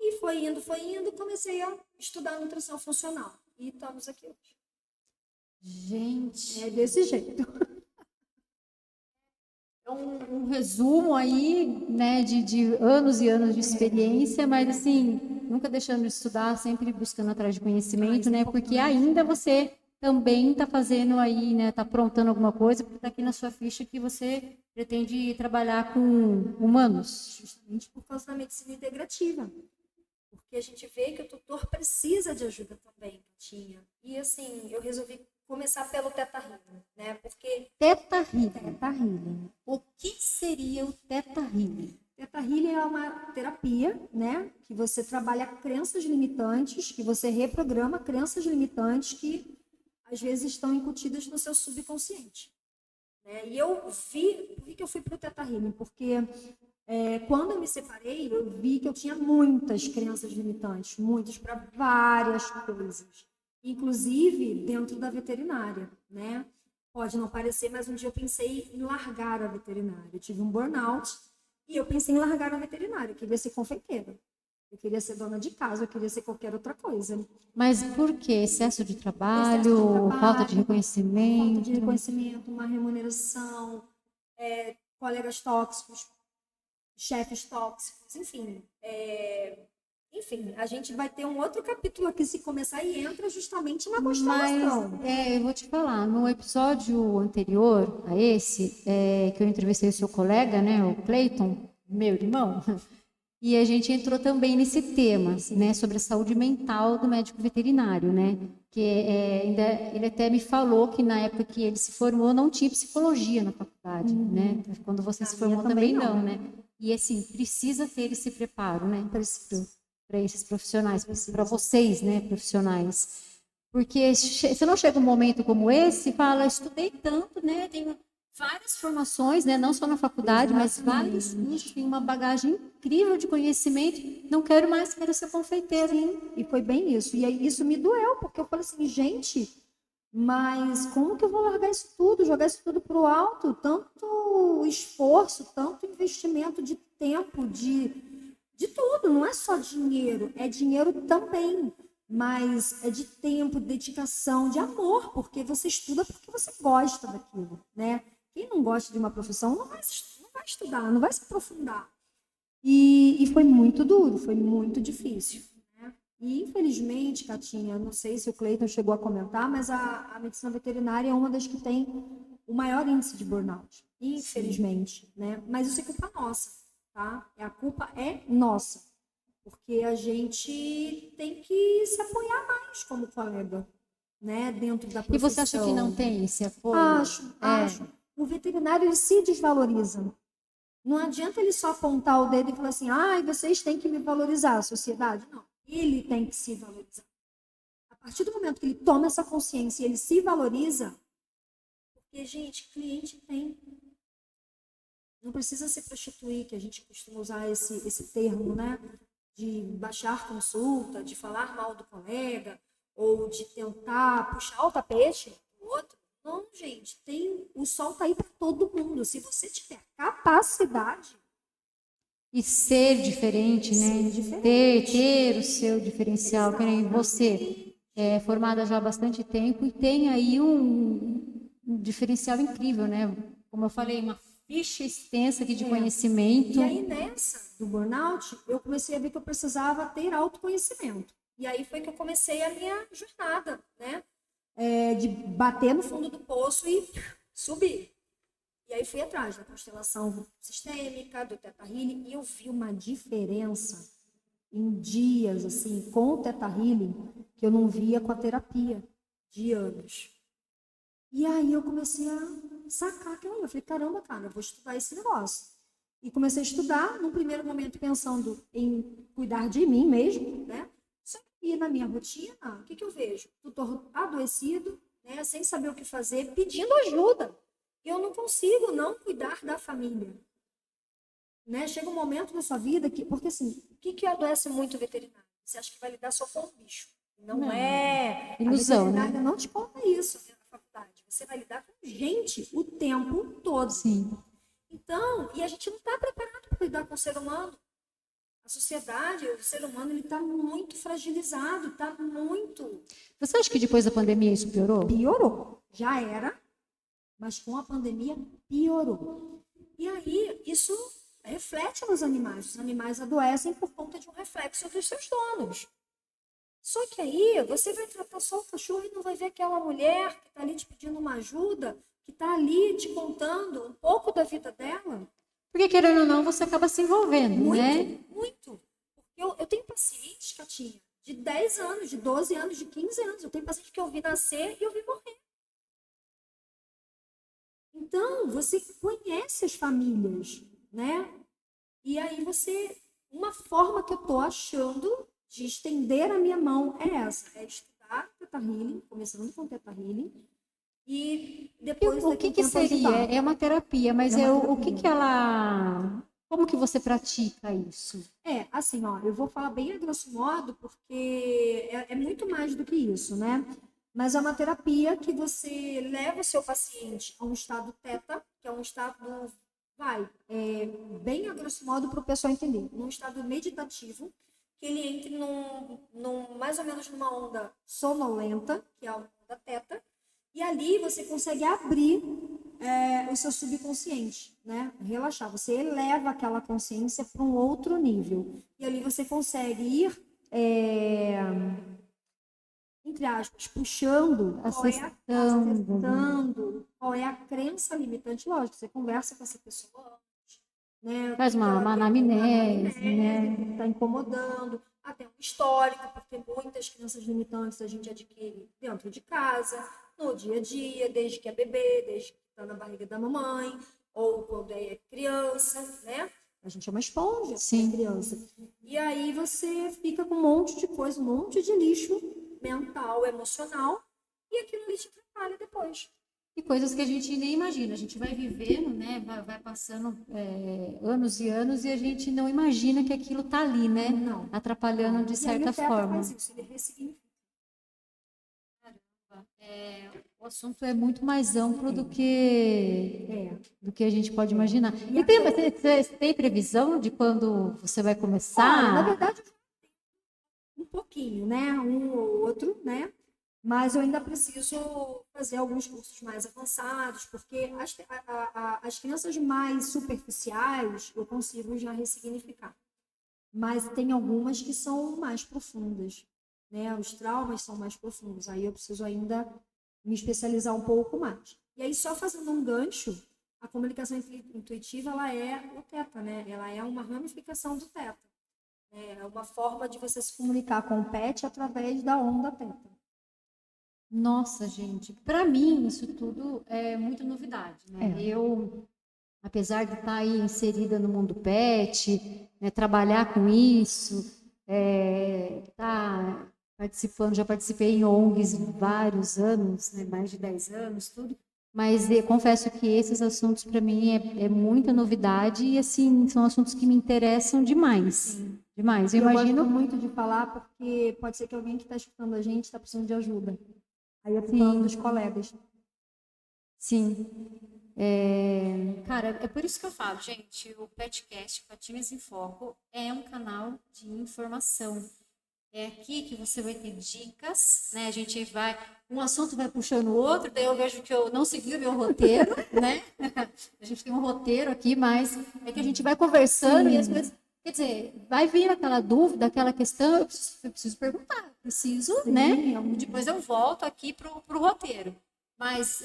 E foi indo, comecei a estudar nutrição funcional. E estamos aqui hoje. Gente. É desse jeito. É um resumo aí, né, de anos e anos de experiência, mas assim, nunca deixando de estudar, sempre buscando atrás de conhecimento, né, porque ainda você também está fazendo aí, né, está aprontando alguma coisa, porque está aqui na sua ficha que você pretende trabalhar com humanos. Justamente por causa da medicina integrativa. Porque a gente vê que o tutor precisa de ajuda também, Catinha. E assim, eu resolvi começar pelo Theta Healing, né? Porque Theta Healing. Theta Healing. O que seria o Theta Healing? Theta Healing é uma terapia, né? Que você trabalha crenças limitantes, que você reprograma crenças limitantes que às vezes estão incutidas no seu subconsciente. Né? E eu vi, por que eu fui para o Theta Healing? Porque quando eu me separei, eu vi que eu tinha muitas crenças limitantes, muitas, para várias coisas, inclusive dentro da veterinária, né? Pode não parecer, mas um dia eu pensei em largar a veterinária. Eu tive um burnout e eu pensei em largar a veterinária. Eu queria ser confeiteira, eu queria ser dona de casa, eu queria ser qualquer outra coisa. Mas por quê? Excesso de trabalho, Falta falta de reconhecimento, uma remuneração, colegas tóxicos, chefes tóxicos, enfim. Enfim, a gente vai ter um outro capítulo aqui se começar e entra justamente na constelação. Mas eu vou te falar, no episódio anterior a esse, que eu entrevistei o seu colega, né, o Clayton, meu irmão, e a gente entrou também nesse tema, né, sobre a saúde mental do médico veterinário, né, que ele até me falou que na época que ele se formou não tinha psicologia na faculdade, né, quando você se formou também não, né, e assim, precisa ter esse preparo, né, para esses profissionais, para vocês, né, profissionais, porque se não chega um momento como esse, fala, estudei tanto, né, tenho várias formações, né, não só na faculdade, mas vários cursos, tem uma bagagem incrível de conhecimento, não quero mais, quero ser confeiteira. Sim, e foi bem isso, e aí isso me doeu, porque eu falei assim, gente, mas como que eu vou largar isso tudo, jogar isso tudo para o alto, tanto esforço, tanto investimento de tempo, de tudo, não é só dinheiro, é dinheiro também, mas é de tempo, de dedicação, de amor, porque você estuda porque você gosta daquilo, né? Quem não gosta de uma profissão não vai estudar, não vai se aprofundar. E foi muito duro, foi muito difícil. Né? E infelizmente, Catinha, não sei se o Cleiton chegou a comentar, mas a medicina veterinária é uma das que tem o maior índice de burnout, infelizmente, né? Mas isso é culpa nossa. Tá? A culpa é nossa, porque a gente tem que se apoiar mais como colega, né? Dentro da profissão. E você acha que não tem esse apoio? Acho. O veterinário ele se desvaloriza. Não adianta ele só apontar o dedo e falar assim, vocês têm que me valorizar, a sociedade. Não, ele tem que se valorizar. A partir do momento que ele toma essa consciência e ele se valoriza, porque, gente, cliente tem... Não precisa se prostituir, que a gente costuma usar esse termo, né? De baixar consulta, de falar mal do colega, ou de tentar puxar o tapete do outro. Não, gente, o sol tá aí para todo mundo. Se você tiver capacidade... E ser diferente, né? Ter o seu diferencial, que nem você, formada já há bastante tempo, e tem aí um diferencial incrível, né? Como eu falei, uma ficha extensa aqui de conhecimento. E aí, nessa do burnout, eu comecei a ver que eu precisava ter autoconhecimento. E aí foi que eu comecei a minha jornada, né? De bater no fundo do poço e subir. E aí fui atrás da constelação sistêmica, do Theta Healing, e eu vi uma diferença em dias, assim, com o Theta Healing, que eu não via com a terapia de anos. E aí eu comecei a sacar aquilo. Eu falei, caramba, cara, eu vou estudar esse negócio. E comecei a estudar, num primeiro momento pensando em cuidar de mim mesmo, né? Só que na minha rotina, o que eu vejo? Tutor adoecido, né? Sem saber o que fazer, pedindo ajuda. E eu não consigo não cuidar da família. Né? Chega um momento na sua vida que... Porque assim, o que adoece muito o veterinário? Você acha que vai lidar só com o bicho. Não é. Ilusão, a veterinária né? não te conta isso na faculdade. Você vai lidar com gente o tempo todo. Sim. Então, e a gente não está preparado para lidar com o ser humano. A sociedade, o ser humano, ele está muito fragilizado, está muito... Você acha que depois da pandemia isso piorou? Piorou. Já era, mas com a pandemia piorou. E aí, isso reflete nos animais. Os animais adoecem por conta de um reflexo dos seus donos. Só que aí, você vai tratar só o cachorro e não vai ver aquela mulher que está ali te pedindo uma ajuda, que está ali te contando um pouco da vida dela. Porque, querendo ou não, você acaba se envolvendo, Muito, né? muito. Porque eu tenho pacientes, Catinha, de 10 anos, de 12 anos, de 15 anos. Eu tenho paciente que eu vi nascer e eu vi morrer. Então, você conhece as famílias, né? E aí uma forma que eu tô achando de estender a minha mão é essa, é estudar Theta Healing, começando com Theta Healing, e E depois o daqui a que um que tempo seria? ajudar. É uma terapia, mas É uma o que terapia. que ela... Como que você pratica isso? Assim, ó, eu vou falar bem a grosso modo, porque é muito mais do que isso, né? Mas é uma terapia que você leva o seu paciente a um estado teta, que é um estado, bem a grosso modo para o pessoal entender, num estado meditativo, que ele entre mais ou menos numa onda sonolenta, que é a onda teta, e ali você consegue abrir o seu subconsciente, né? Relaxar. Você eleva aquela consciência para um outro nível. E ali você consegue ir, entre aspas, puxando acessando qual é a crença limitante. Lógico, você conversa com essa pessoa, né? O Faz que que ela uma quer, uma anamnese, anamnese, o que né? está incomodando, até um histórico, porque muitas crenças limitantes a gente adquire dentro de casa, no dia a dia, desde que é bebê, desde que está na barriga da mamãe, ou quando é criança, né? A gente é uma esponja, Sim. criança. E aí você fica com um monte de coisa, um monte de lixo mental, emocional, e aquilo ali te atrapalha depois. E coisas que a gente nem imagina. A gente vai vivendo, né? Vai passando anos e anos e a gente não imagina que aquilo tá ali, né? Não. Atrapalhando de E aí certa o Teta forma. faz isso, ele ressignifica. O assunto é muito mais amplo do que a gente pode imaginar. E tem, você tem previsão de quando você vai Olha, na começar? verdade, um pouquinho, né? Um ou outro, né? Mas eu ainda preciso fazer alguns cursos mais avançados, porque as crianças mais superficiais eu consigo já ressignificar. Mas tem algumas que são mais profundas, né? Os traumas são mais profundos. Aí eu preciso ainda me especializar um pouco mais. E aí, só fazendo um gancho, a comunicação intuitiva, ela é o teta, né? Ela é uma ramificação do teta. É uma forma de você se comunicar com o pet através da onda teta. Nossa, gente, para mim isso tudo é muita novidade, né? Eu, apesar de estar aí inserida no mundo pet, né, trabalhar com isso, tá participando, já participei em ONGs vários anos, né, mais de 10 anos, tudo. Mas confesso que esses assuntos para mim é muita novidade e assim são assuntos que me interessam demais, demais. Eu Eu imagino. gosto muito de falar porque pode ser que alguém que está escutando a gente está precisando de ajuda. Aí eu estou falando dos colegas. Sim. Cara, é por isso que eu falo, gente, o Petcast, Patinhas em Foco, é um canal de informação. É aqui que você vai ter dicas, né? A gente vai, um assunto vai puxando o outro, daí eu vejo que eu não segui o meu roteiro, né? A gente tem um roteiro aqui, mas é que a gente vai conversando e as coisas, quer dizer, vai vir aquela dúvida, aquela questão, eu preciso perguntar, preciso, né? E depois eu volto aqui pro roteiro. Mas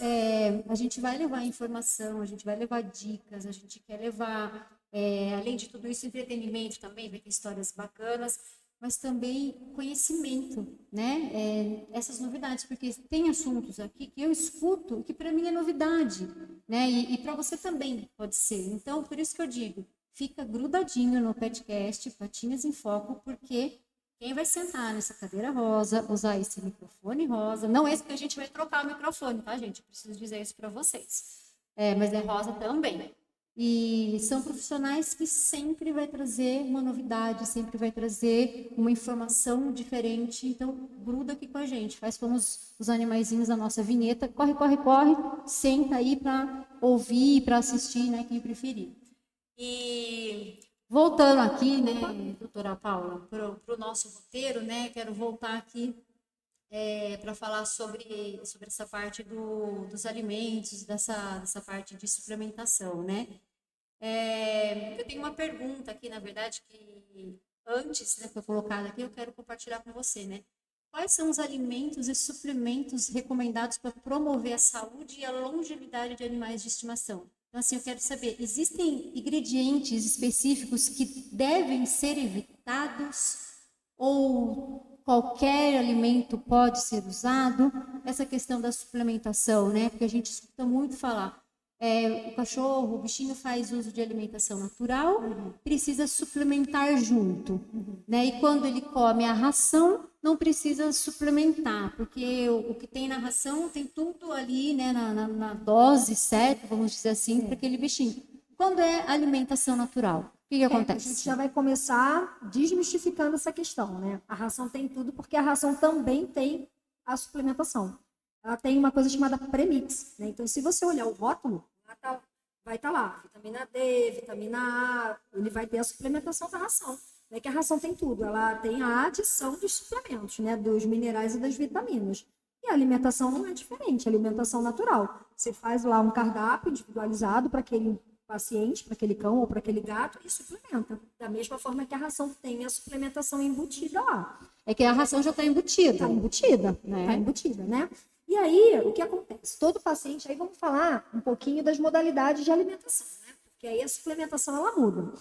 a gente vai levar informação, a gente vai levar dicas, a gente quer levar, além de tudo isso, entretenimento também, vai ter histórias bacanas, mas também conhecimento, né? Essas novidades, porque tem assuntos aqui que eu escuto que para mim é novidade, né? E para você também pode ser. Então, por isso que eu digo, fica grudadinho no podcast Patinhas em Foco, porque quem vai sentar nessa cadeira rosa, usar esse microfone rosa, não esse que a gente vai trocar o microfone, tá, gente? Eu preciso dizer isso para vocês. Mas é rosa também. E são profissionais que sempre vai trazer uma novidade, sempre vai trazer uma informação diferente. Então, gruda aqui com a gente, faz como os animaizinhos da nossa vinheta. Corre, corre, corre, senta aí para ouvir, para assistir, né, quem preferir. E voltando aqui, né, doutora Paula, para o nosso roteiro, né, quero voltar aqui para falar sobre essa parte dos alimentos, dessa parte de suplementação, né? Eu tenho uma pergunta aqui, na verdade, que antes, né, foi colocada aqui, eu quero compartilhar com você, né? Quais são os alimentos e suplementos recomendados para promover a saúde e a longevidade de animais de estimação? Então, assim, eu quero saber, existem ingredientes específicos que devem ser evitados ou qualquer alimento pode ser usado? Essa questão da suplementação, né? Porque a gente escuta muito falar, o cachorro, o bichinho faz uso de alimentação natural, precisa suplementar junto, né? E quando ele come a ração, não precisa suplementar, porque o que tem na ração tem tudo ali, né? Na dose certa, vamos dizer assim, para aquele bichinho. Quando é alimentação natural, o que A gente acontece? já vai começar desmistificando essa questão, né? A ração tem tudo, porque a ração também tem a suplementação. Ela tem uma coisa chamada premix, né? Então, se você olhar o rótulo, vai estar lá, vitamina D, vitamina A, ele vai ter a suplementação da ração. Não é que a ração tem tudo, ela tem a adição dos suplementos, né? Dos minerais e das vitaminas. E a alimentação não é diferente, a alimentação natural. Você faz lá um cardápio individualizado para aquele paciente, para aquele cão ou para aquele gato e suplementa. Da mesma forma que a ração tem a suplementação embutida lá. É que a ração já está embutida. Está embutida, né? Está embutida, né? E aí, o que acontece? Todo paciente, aí vamos falar um pouquinho das modalidades de alimentação, né? Porque aí a suplementação, ela muda.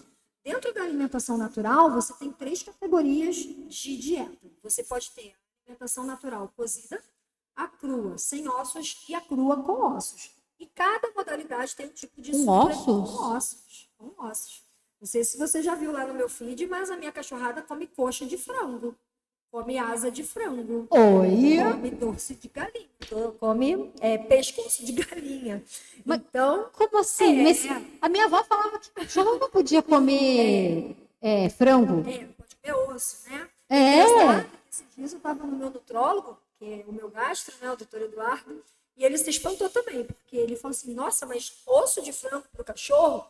Dentro da alimentação natural, você tem 3 categorias de dieta. Você pode ter a alimentação natural cozida, a crua sem ossos e a crua com ossos. E cada modalidade tem um tipo de suplemento. Com ossos. Não sei se você já viu lá no meu feed, mas a minha cachorrada come coxa de frango. Come asa de frango. Oi! Come dorso de galinha. Come pescoço de galinha. Mas, então, como assim? A minha avó falava que cachorro não podia comer frango. Pode comer osso, né? Esses dias eu estava no meu nutrólogo, que é o meu gastro, né, o doutor Eduardo, e ele se espantou também, porque ele falou assim, nossa, mas osso de frango para o cachorro?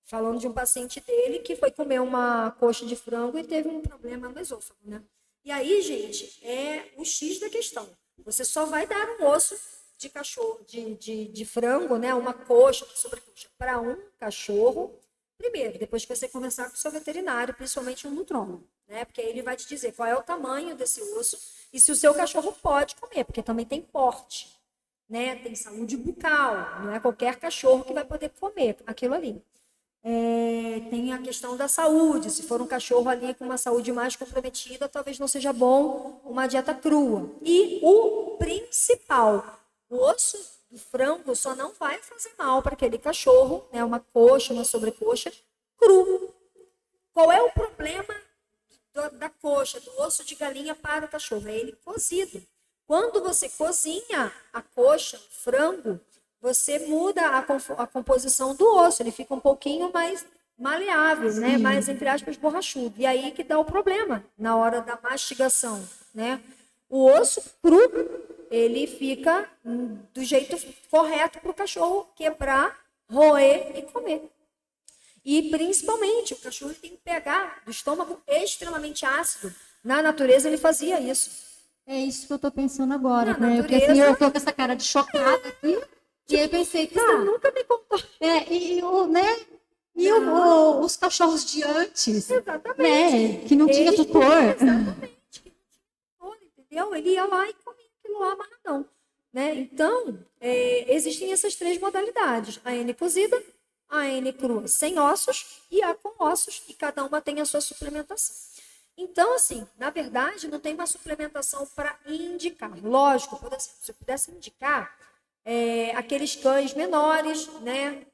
Falando de um paciente dele que foi comer uma coxa de frango e teve um problema no esôfago, né? E aí, gente, é o X da questão. Você só vai dar um osso de cachorro, de frango, né? Uma coxa, uma sobrecoxa, para um cachorro, primeiro, depois que você conversar com o seu veterinário, principalmente um nutrólogo, né? Porque aí ele vai te dizer qual é o tamanho desse osso e se o seu cachorro pode comer, porque também tem porte, né? Tem saúde bucal, não é qualquer cachorro que vai poder comer aquilo ali. Tem a questão da saúde, se for um cachorro ali com uma saúde mais comprometida, talvez não seja bom uma dieta crua. E o principal, o osso do frango só não vai fazer mal para aquele cachorro, né? Uma coxa, uma sobrecoxa, cru. Qual é o problema da coxa, do osso de galinha para o cachorro? É ele cozido. Quando você cozinha a coxa, o frango, você muda a composição do osso, ele fica um pouquinho mais maleável, né? Mais, entre aspas, borrachudo. E aí que dá o problema na hora da mastigação, né? O osso cru, ele fica do jeito correto para o cachorro quebrar, roer e comer. E, principalmente, o cachorro tem um pH do estômago extremamente ácido. Na natureza, ele fazia isso. É isso que eu estou pensando agora, né? Porque assim, eu estou com essa cara de chocada aqui. E aí eu pensei, você nunca me contou. Os cachorros de antes, exatamente, né? Que não tinha tutor. Exatamente, que não tinha tutor, entendeu? Ele ia lá e comia aquilo lá amarradão, né? Então, existem essas 3 modalidades: a N cozida, a N crua sem ossos e a com ossos, e cada uma tem a sua suplementação. Então, assim, na verdade, não tem uma suplementação para indicar. Lógico, se eu pudesse indicar, aqueles cães menores, né?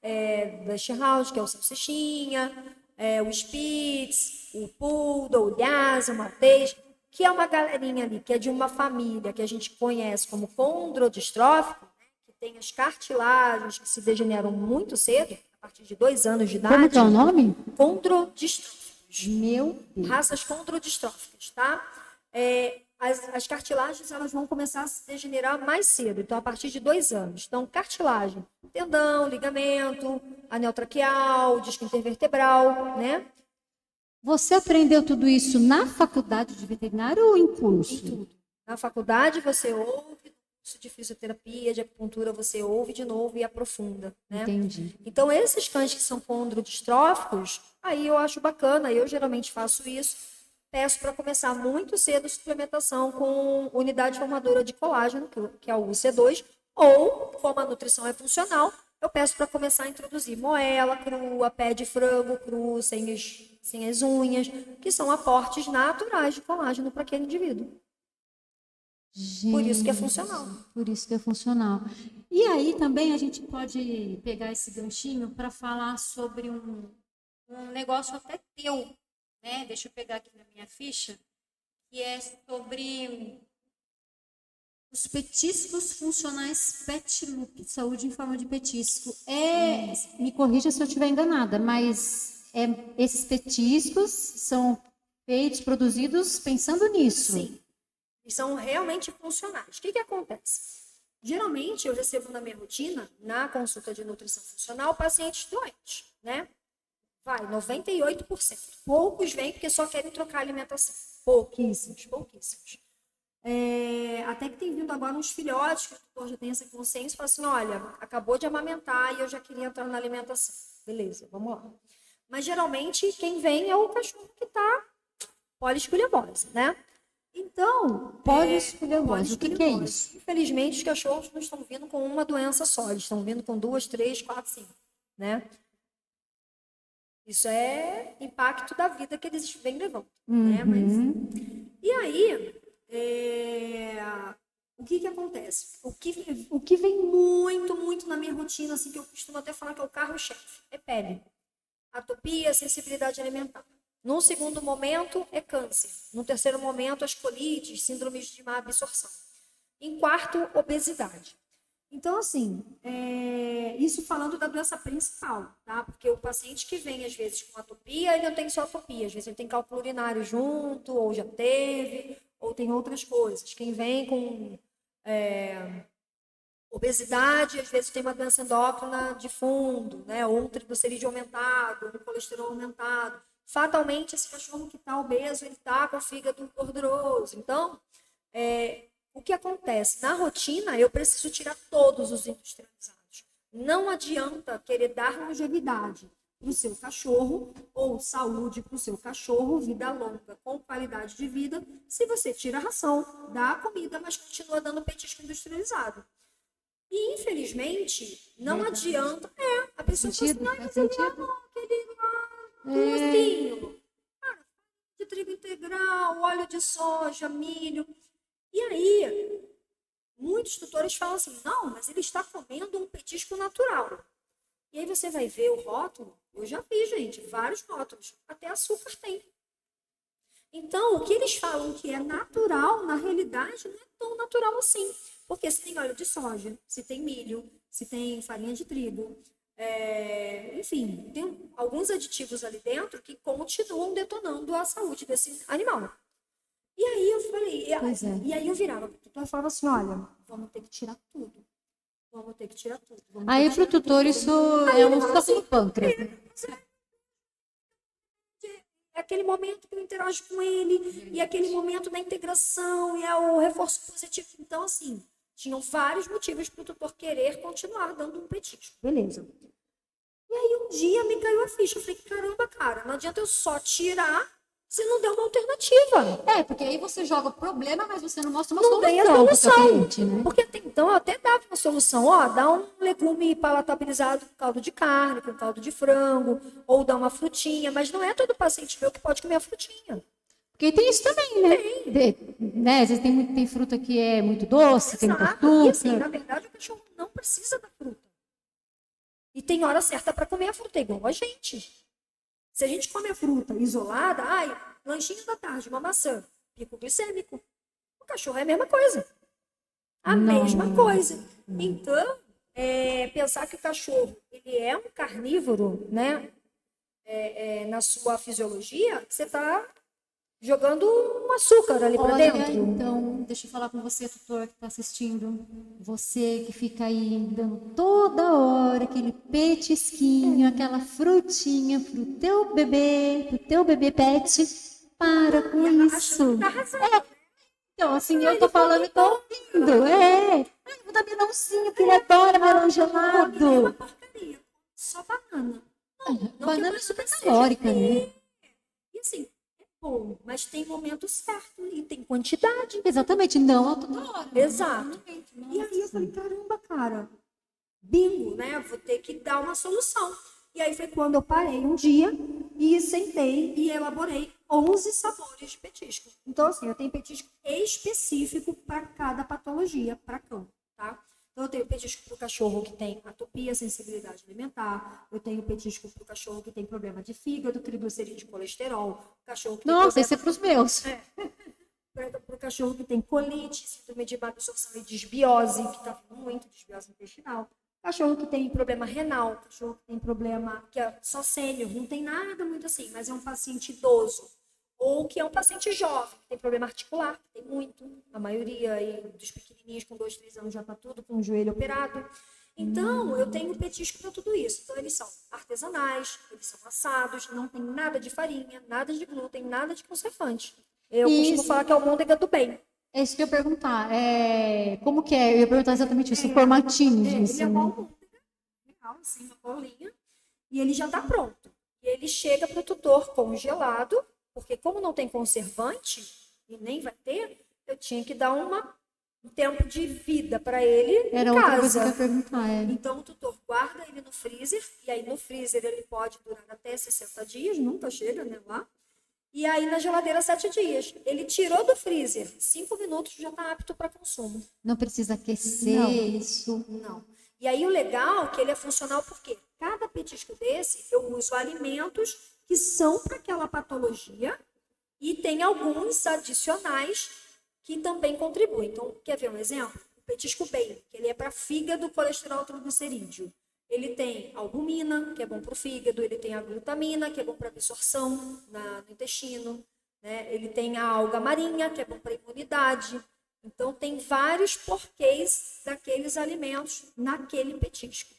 Dutch House, que é o salsichinha, o Spitz, o Poodle, o Lhasa, o Maltês, que é uma galerinha ali, que é de uma família que a gente conhece como condrodistrófico, né? Que tem as cartilagens que se degeneram muito cedo, a partir de 2 anos de idade. Como que é o nome? Condrodistróficos. Meu Deus. Raças condrodistróficas, tá? As cartilagens, elas vão começar a se degenerar mais cedo, então a partir de 2 anos. Então, cartilagem, tendão, ligamento, anel traqueal, disco intervertebral, né? Você aprendeu tudo isso na faculdade de veterinário ou em curso? Em tudo. Na faculdade você ouve, curso de fisioterapia, de acupuntura, você ouve de novo e aprofunda, né? Entendi. Então, esses cães que são condrodistróficos, aí eu acho bacana, eu geralmente faço isso, peço para começar muito cedo a suplementação com unidade formadora de colágeno, que é o UC2, ou, como a nutrição é funcional, eu peço para começar a introduzir moela crua, pé de frango cru, sem as unhas, que são aportes naturais de colágeno para aquele indivíduo. Por isso que é funcional. Por isso que é funcional. E aí também a gente pode pegar esse ganchinho para falar sobre um negócio até teu, né? Deixa eu pegar aqui na minha ficha, que é sobre os petiscos funcionais Pet Loop, saúde em forma de petisco. Me corrija se eu estiver enganada, mas esses petiscos são feitos, produzidos pensando nisso. Sim. E são realmente funcionais. O que acontece? Geralmente, eu recebo na minha rotina, na consulta de nutrição funcional, pacientes doentes, né? Vai, 98%. Poucos vêm porque só querem trocar alimentação. Pouquíssimos. Até que tem vindo agora uns filhotes, que o tutor já tem essa consciência, e fala assim, olha, acabou de amamentar e eu já queria entrar na alimentação. Beleza, vamos lá. Mas, geralmente, quem vem é o cachorro que está poliescoliose, né? Então, poliescoliose, o que é isso? Infelizmente, os cachorros não estão vindo com uma doença só, eles estão vindo com 2, 3, 4, 5, né? Isso é impacto da vida que eles vêm levando, né? E aí, o que acontece? O que vem muito na minha rotina, assim, que eu costumo até falar que é o carro-chefe, é pele. Atopia, sensibilidade alimentar. Num segundo momento, é câncer. No terceiro momento, as colites, síndromes de má absorção. Em quarto, obesidade. Então, assim, isso falando da doença principal, tá? Porque o paciente que vem, às vezes, com atopia, ele não tem só atopia. Às vezes, ele tem cálculo urinário junto, ou já teve, ou tem outras coisas. Quem vem com obesidade, às vezes, tem uma doença endócrina de fundo, né? Ou um triglicerídeo aumentado, um colesterol aumentado. Fatalmente, esse cachorro que está obeso, ele está com o fígado gorduroso. Então, o que acontece? Na rotina, eu preciso tirar todos os industrializados. Não adianta querer dar longevidade para o seu cachorro ou saúde para o seu cachorro, vida longa com qualidade de vida, se você tira a ração, dá a comida, mas continua dando petisco industrializado. E, infelizmente, não adianta... a pessoa fala assim, mas aquele docinho, de trigo integral, óleo de soja, milho. E aí, muitos tutores falam assim, não, mas ele está comendo um petisco natural. E aí você vai ver o rótulo, eu já vi, gente, vários rótulos, até açúcar tem. Então, o que eles falam que é natural, na realidade, não é tão natural assim. Porque se tem óleo de soja, se tem milho, se tem farinha de trigo, enfim, tem alguns aditivos ali dentro que continuam detonando a saúde desse animal. E aí eu falei, e aí eu virava pro tutor e falava assim, olha, vamos ter que tirar tudo. Aí pro tutor isso é um soco no pâncreas. É aquele momento que eu interajo com ele, e aquele momento da integração, e é o reforço positivo. Então, assim, tinham vários motivos para o tutor querer continuar dando um petisco. Beleza. E aí um dia me caiu a ficha. Eu falei, caramba, cara, não adianta eu só tirar se não der uma alternativa. Porque aí você joga o problema, mas você não mostra uma solução. Não tem a solução. Cliente, né? Porque até então eu até dava uma solução. Dá um legume palatabilizado com caldo de carne, com caldo de frango, ou dá uma frutinha, mas não é todo paciente meu que pode comer a frutinha. Porque tem isso também, né? Às vezes tem fruta que é muito doce, tem muito açúcar. E assim, na verdade, o cachorro não precisa da fruta. E tem hora certa para comer a fruta, igual a gente. Se a gente come a fruta isolada, lanchinho da tarde, uma maçã, pico glicêmico. O cachorro é a mesma coisa. Mesma coisa. Então, pensar que o cachorro ele é um carnívoro, né? Na sua fisiologia, você está jogando um açúcar ali para dentro. Então, deixa eu falar com você, tutor, que está assistindo. Você que fica aí dando toda hora aquele petisquinho, aquela frutinha pro teu bebê pet, para com isso. Tá arrasando. Então, assim, eu tô falando e tô ouvindo. manda melãozinho, que ele adora melão Uma gelado. porcaria. Só banana. Não que Banana é a super seja calórica, né? E assim, é bom, mas tem momento certo e tem quantidade. Exatamente, não a toda hora. Exato. E aí eu falei, caramba, cara, bingo, né? Vou ter que dar uma solução. E aí foi quando eu parei um dia e sentei e elaborei 11 sabores de petisco. Então, assim, eu tenho petisco específico para cada patologia, para cão, tá? Então, eu tenho petisco para o cachorro que tem atopia, sensibilidade alimentar. Eu tenho petisco para o cachorro que tem problema de fígado, triglicerídeo, colesterol. Cachorro que tem Nossa, problema... esse é pros meus. Para o cachorro que tem colite, síndrome de má absorção e desbiose, que está muito desbiose intestinal. Cachorro que tem problema renal, cachorro que tem problema que é só sênior, não tem nada muito assim, mas é um paciente idoso. Ou que é um paciente jovem, que tem problema articular, que tem muito, a maioria aí dos pequenininhos com 2, 3 anos já está tudo com o joelho operado. Então, eu tenho petisco para tudo isso. Então, eles são artesanais, eles são assados, não tem nada de farinha, nada de glúten, nada de conservante. Eu costumo Isso. falar que é o môndega do bem. É isso que eu ia perguntar. Como que é? Eu ia perguntar exatamente isso, o formatinho disso. Ele é né? uma almôndega, legal, assim, uma bolinha, e ele já está pronto. E ele chega para o tutor congelado, porque como não tem conservante, e nem vai ter, eu tinha que dar um tempo de vida para ele Era em outra coisa que eu casa. ia perguntar. Então, o tutor guarda ele no freezer, e aí no freezer ele pode durar até 60 dias, nunca chega, né, lá. E aí na geladeira 7 dias. Ele tirou do freezer, 5 minutos já está apto para consumo. Não precisa aquecer Não. isso. Não. E aí o legal é que ele é funcional porque cada petisco desse eu uso alimentos que são para aquela patologia e tem alguns adicionais que também contribuem. Então, quer ver um exemplo? O petisco bacon, que ele é para fígado, colesterol, triglicerídeo. Ele tem albumina, que é bom para o fígado, ele tem a glutamina, que é bom para absorção no intestino, né? Ele tem a alga marinha, que é bom para a imunidade. Então, tem vários porquês daqueles alimentos naquele petisco.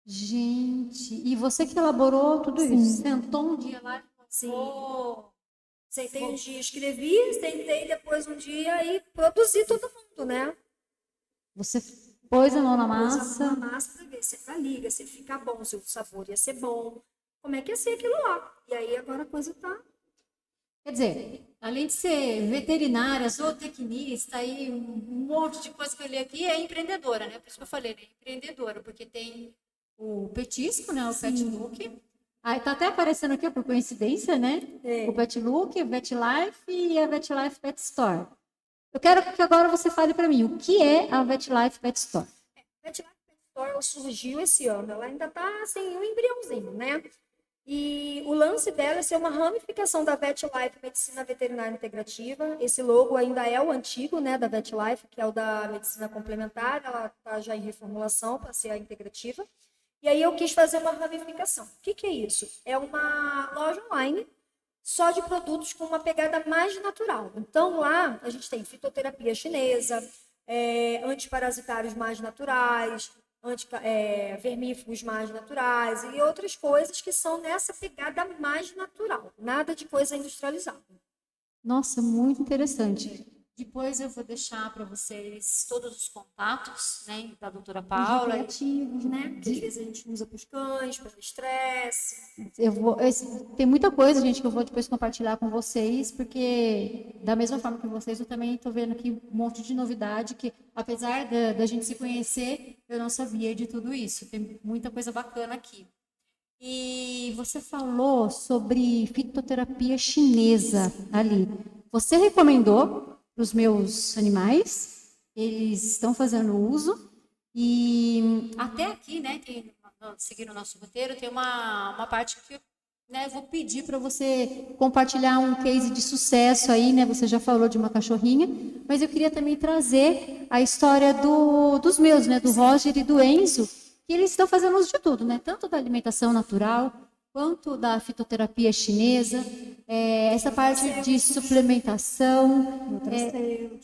Gente, e você que elaborou tudo isso? Sentou um dia lá e Sim. falou, Sentei um dia, escrevi, sentei depois um dia e produzi todo mundo, né? você pôs a mão na Pus a massa. mão na massa para ver se ela liga, se fica bom, se o sabor ia ser bom, como é que ia ser aquilo lá. E aí agora a coisa tá. Quer dizer, além de ser veterinária, zootecnista e um monte de coisa que eu li aqui, é empreendedora, né? Por isso que eu falei, né? Empreendedora, porque tem o petisco, né? O Pet Look. Aí tá até aparecendo aqui, ó, por coincidência, né? É. O Pet Look, o Vet Life e a Vet Life Pet Store. Eu quero que agora você fale para mim o que é a Vet Life Pet Store. Vet Life Pet Store ela surgiu esse ano, ela ainda tá assim, um embriãozinho, né? E o lance dela é ser uma ramificação da Vet Life Medicina Veterinária Integrativa. Esse logo ainda é o antigo, né, da Vet Life, que é o da Medicina Complementar, ela tá já em reformulação para ser a integrativa. E aí eu quis fazer uma ramificação. O que que é isso? É uma loja online só de produtos com uma pegada mais natural. Então, lá a gente tem fitoterapia chinesa, antiparasitários mais naturais, vermífugos mais naturais e outras coisas que são nessa pegada mais natural. Nada de coisa industrializada. Nossa, muito interessante. Depois eu vou deixar para vocês todos os contatos, né, da doutora Paula. Recreativos, né? Que às vezes a gente usa para os cães, para o estresse. Tem muita coisa, gente, que eu vou depois compartilhar com vocês, porque da mesma forma que vocês, eu também estou vendo aqui um monte de novidade que, apesar da gente se conhecer, eu não sabia de tudo isso. Tem muita coisa bacana aqui. E você falou sobre fitoterapia chinesa ali. Você recomendou para os meus animais, eles estão fazendo uso, e até aqui, né, seguindo o nosso roteiro, tem uma parte que eu vou pedir para você compartilhar um case de sucesso aí, né? Você já falou de uma cachorrinha, mas eu queria também trazer a história dos meus, né? Do Roger e do Enzo, que eles estão fazendo uso de tudo, né? Tanto da alimentação natural, quanto da fitoterapia chinesa, essa parte de suplementação.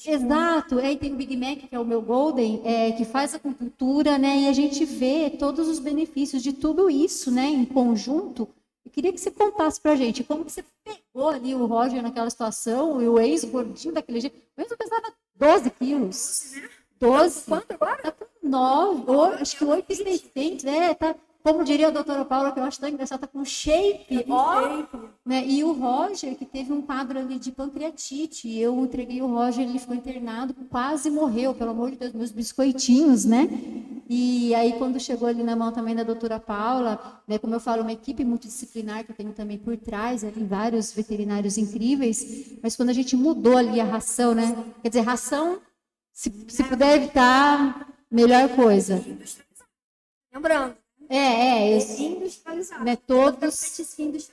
Exato, aí tem o Big Mac, que é o meu Golden, que faz acupuntura, né? E a gente vê todos os benefícios de tudo isso, né? Em conjunto. Eu queria que você contasse pra gente como que você pegou ali o Roger naquela situação e o Enzo gordinho daquele jeito. O Enzo pesava 12 quilos. 12. Quanto agora? Tá com 9, acho que 8,600, tá, como diria a doutora Paula, que eu acho tão engraçado, tá com shape, né? E o Roger, que teve um quadro ali de pancreatite, eu entreguei o Roger, ele ficou internado, quase morreu, pelo amor de Deus, meus biscoitinhos, né? E aí, quando chegou ali na mão também da doutora Paula, né, como eu falo, uma equipe multidisciplinar que eu tenho também por trás, ali, vários veterinários incríveis, mas quando a gente mudou ali a ração, né? Quer dizer, ração, se puder evitar, melhor coisa. Lembrando. Industrializado. Né, todos.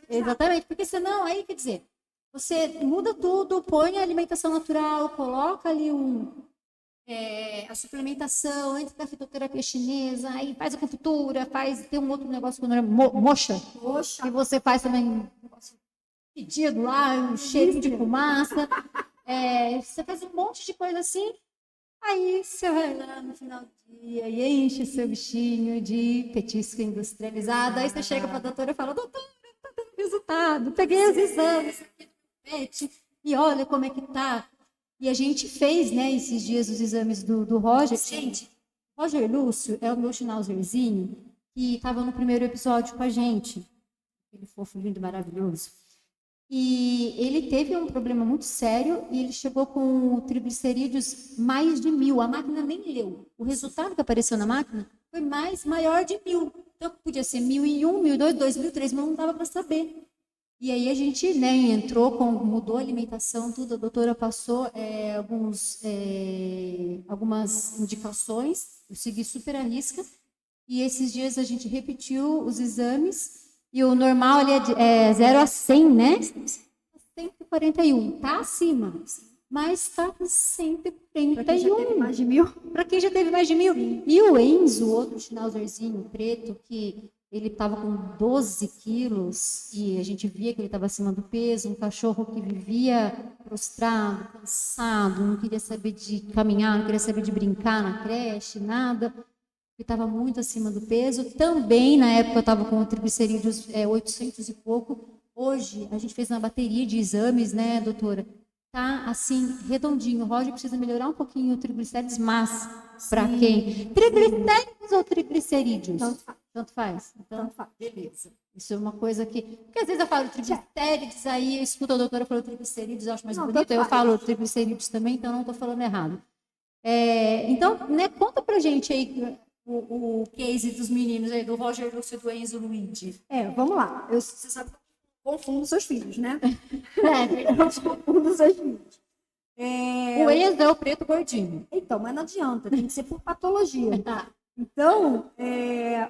Exatamente, porque senão, aí, quer dizer, você muda tudo, põe a alimentação natural, coloca ali a suplementação, entra na fitoterapia chinesa, aí faz a acupuntura, tem um outro negócio que não é moxa, que você faz também pedido lá, um cheirinho de fumaça, você faz um monte de coisa assim, aí você vai lá no final do dia e enche o seu bichinho de petisco industrializado, aí você chega para a doutora e fala, doutora, tá dando resultado, peguei os exames aqui do pet, e olha como é que tá. E a gente fez, né, esses dias os exames do Roger. Gente, Roger Lúcio é o meu schnauzerzinho que estava no primeiro episódio com a gente. Aquele fofo, lindo, maravilhoso. E ele teve um problema muito sério e ele chegou com triglicerídeos mais de 1.000. A máquina nem leu. O resultado que apareceu na máquina foi maior de 1.000. Então, podia ser 1.001, 1.002, 2.000, 3.000, não dava para saber. E aí a gente, né, mudou a alimentação, tudo, a doutora passou algumas indicações, eu segui super à risca, e esses dias a gente repetiu os exames, e o normal ali é 0 a 100, né? 141, tá acima, mas tá com 131. Para quem já teve mais de 1.000. Para quem já teve mais de 1.000. Sim. E o Enzo, outro schnauzerzinho preto, que ele estava com 12 quilos e a gente via que ele estava acima do peso, um cachorro que vivia prostrado, cansado, não queria saber de caminhar, não queria saber de brincar na creche, nada. Ele estava muito acima do peso. Também, na época, eu estava com o triglicerídeos 800 e pouco. Hoje, a gente fez uma bateria de exames, né, doutora? Tá, assim, redondinho. O Roger precisa melhorar um pouquinho o triglicérides, mas para quem? Triglicérides ou triglicerídeos? Tanto faz. Então, tanto faz. Beleza. Isso é uma coisa que... Porque às vezes eu falo triglicérides, aí eu escuto a doutora falando triglicerídeos, eu acho mais bonito. Eu falo triglicerídeos também, então não estou falando errado. Então, né, conta pra gente aí o case dos meninos aí, do Roger Lúcio e do Enzo Luigi. Vamos lá. Você sabe que eu confundo seus filhos, né? Eu confundo seus filhos. O Enzo é o preto gordinho. Então, mas não adianta, tem que ser por patologia. Então,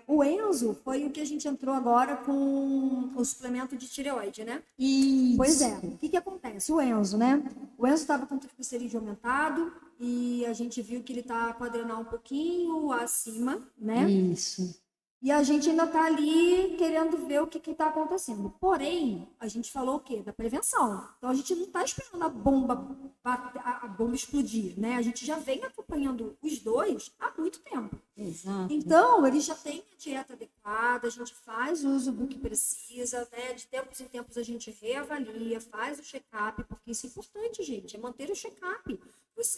o Enzo foi o que a gente entrou agora com o suplemento de tireoide, né? Isso. Pois é. O que acontece? O Enzo, né? O Enzo estava com triglicerídeo aumentado e a gente viu que ele está com o adrenal um pouquinho acima, né? Isso. E a gente ainda está ali querendo ver o que está acontecendo. Porém, a gente falou o quê? Da prevenção. Então, a gente não está esperando a bomba explodir, né? A gente já vem acompanhando os dois há muito tempo. Exato. Então, eles já têm a dieta adequada, a gente faz o uso do que precisa, né? De tempos em tempos a gente reavalia, faz o check-up, porque isso é importante, gente, é manter o check-up.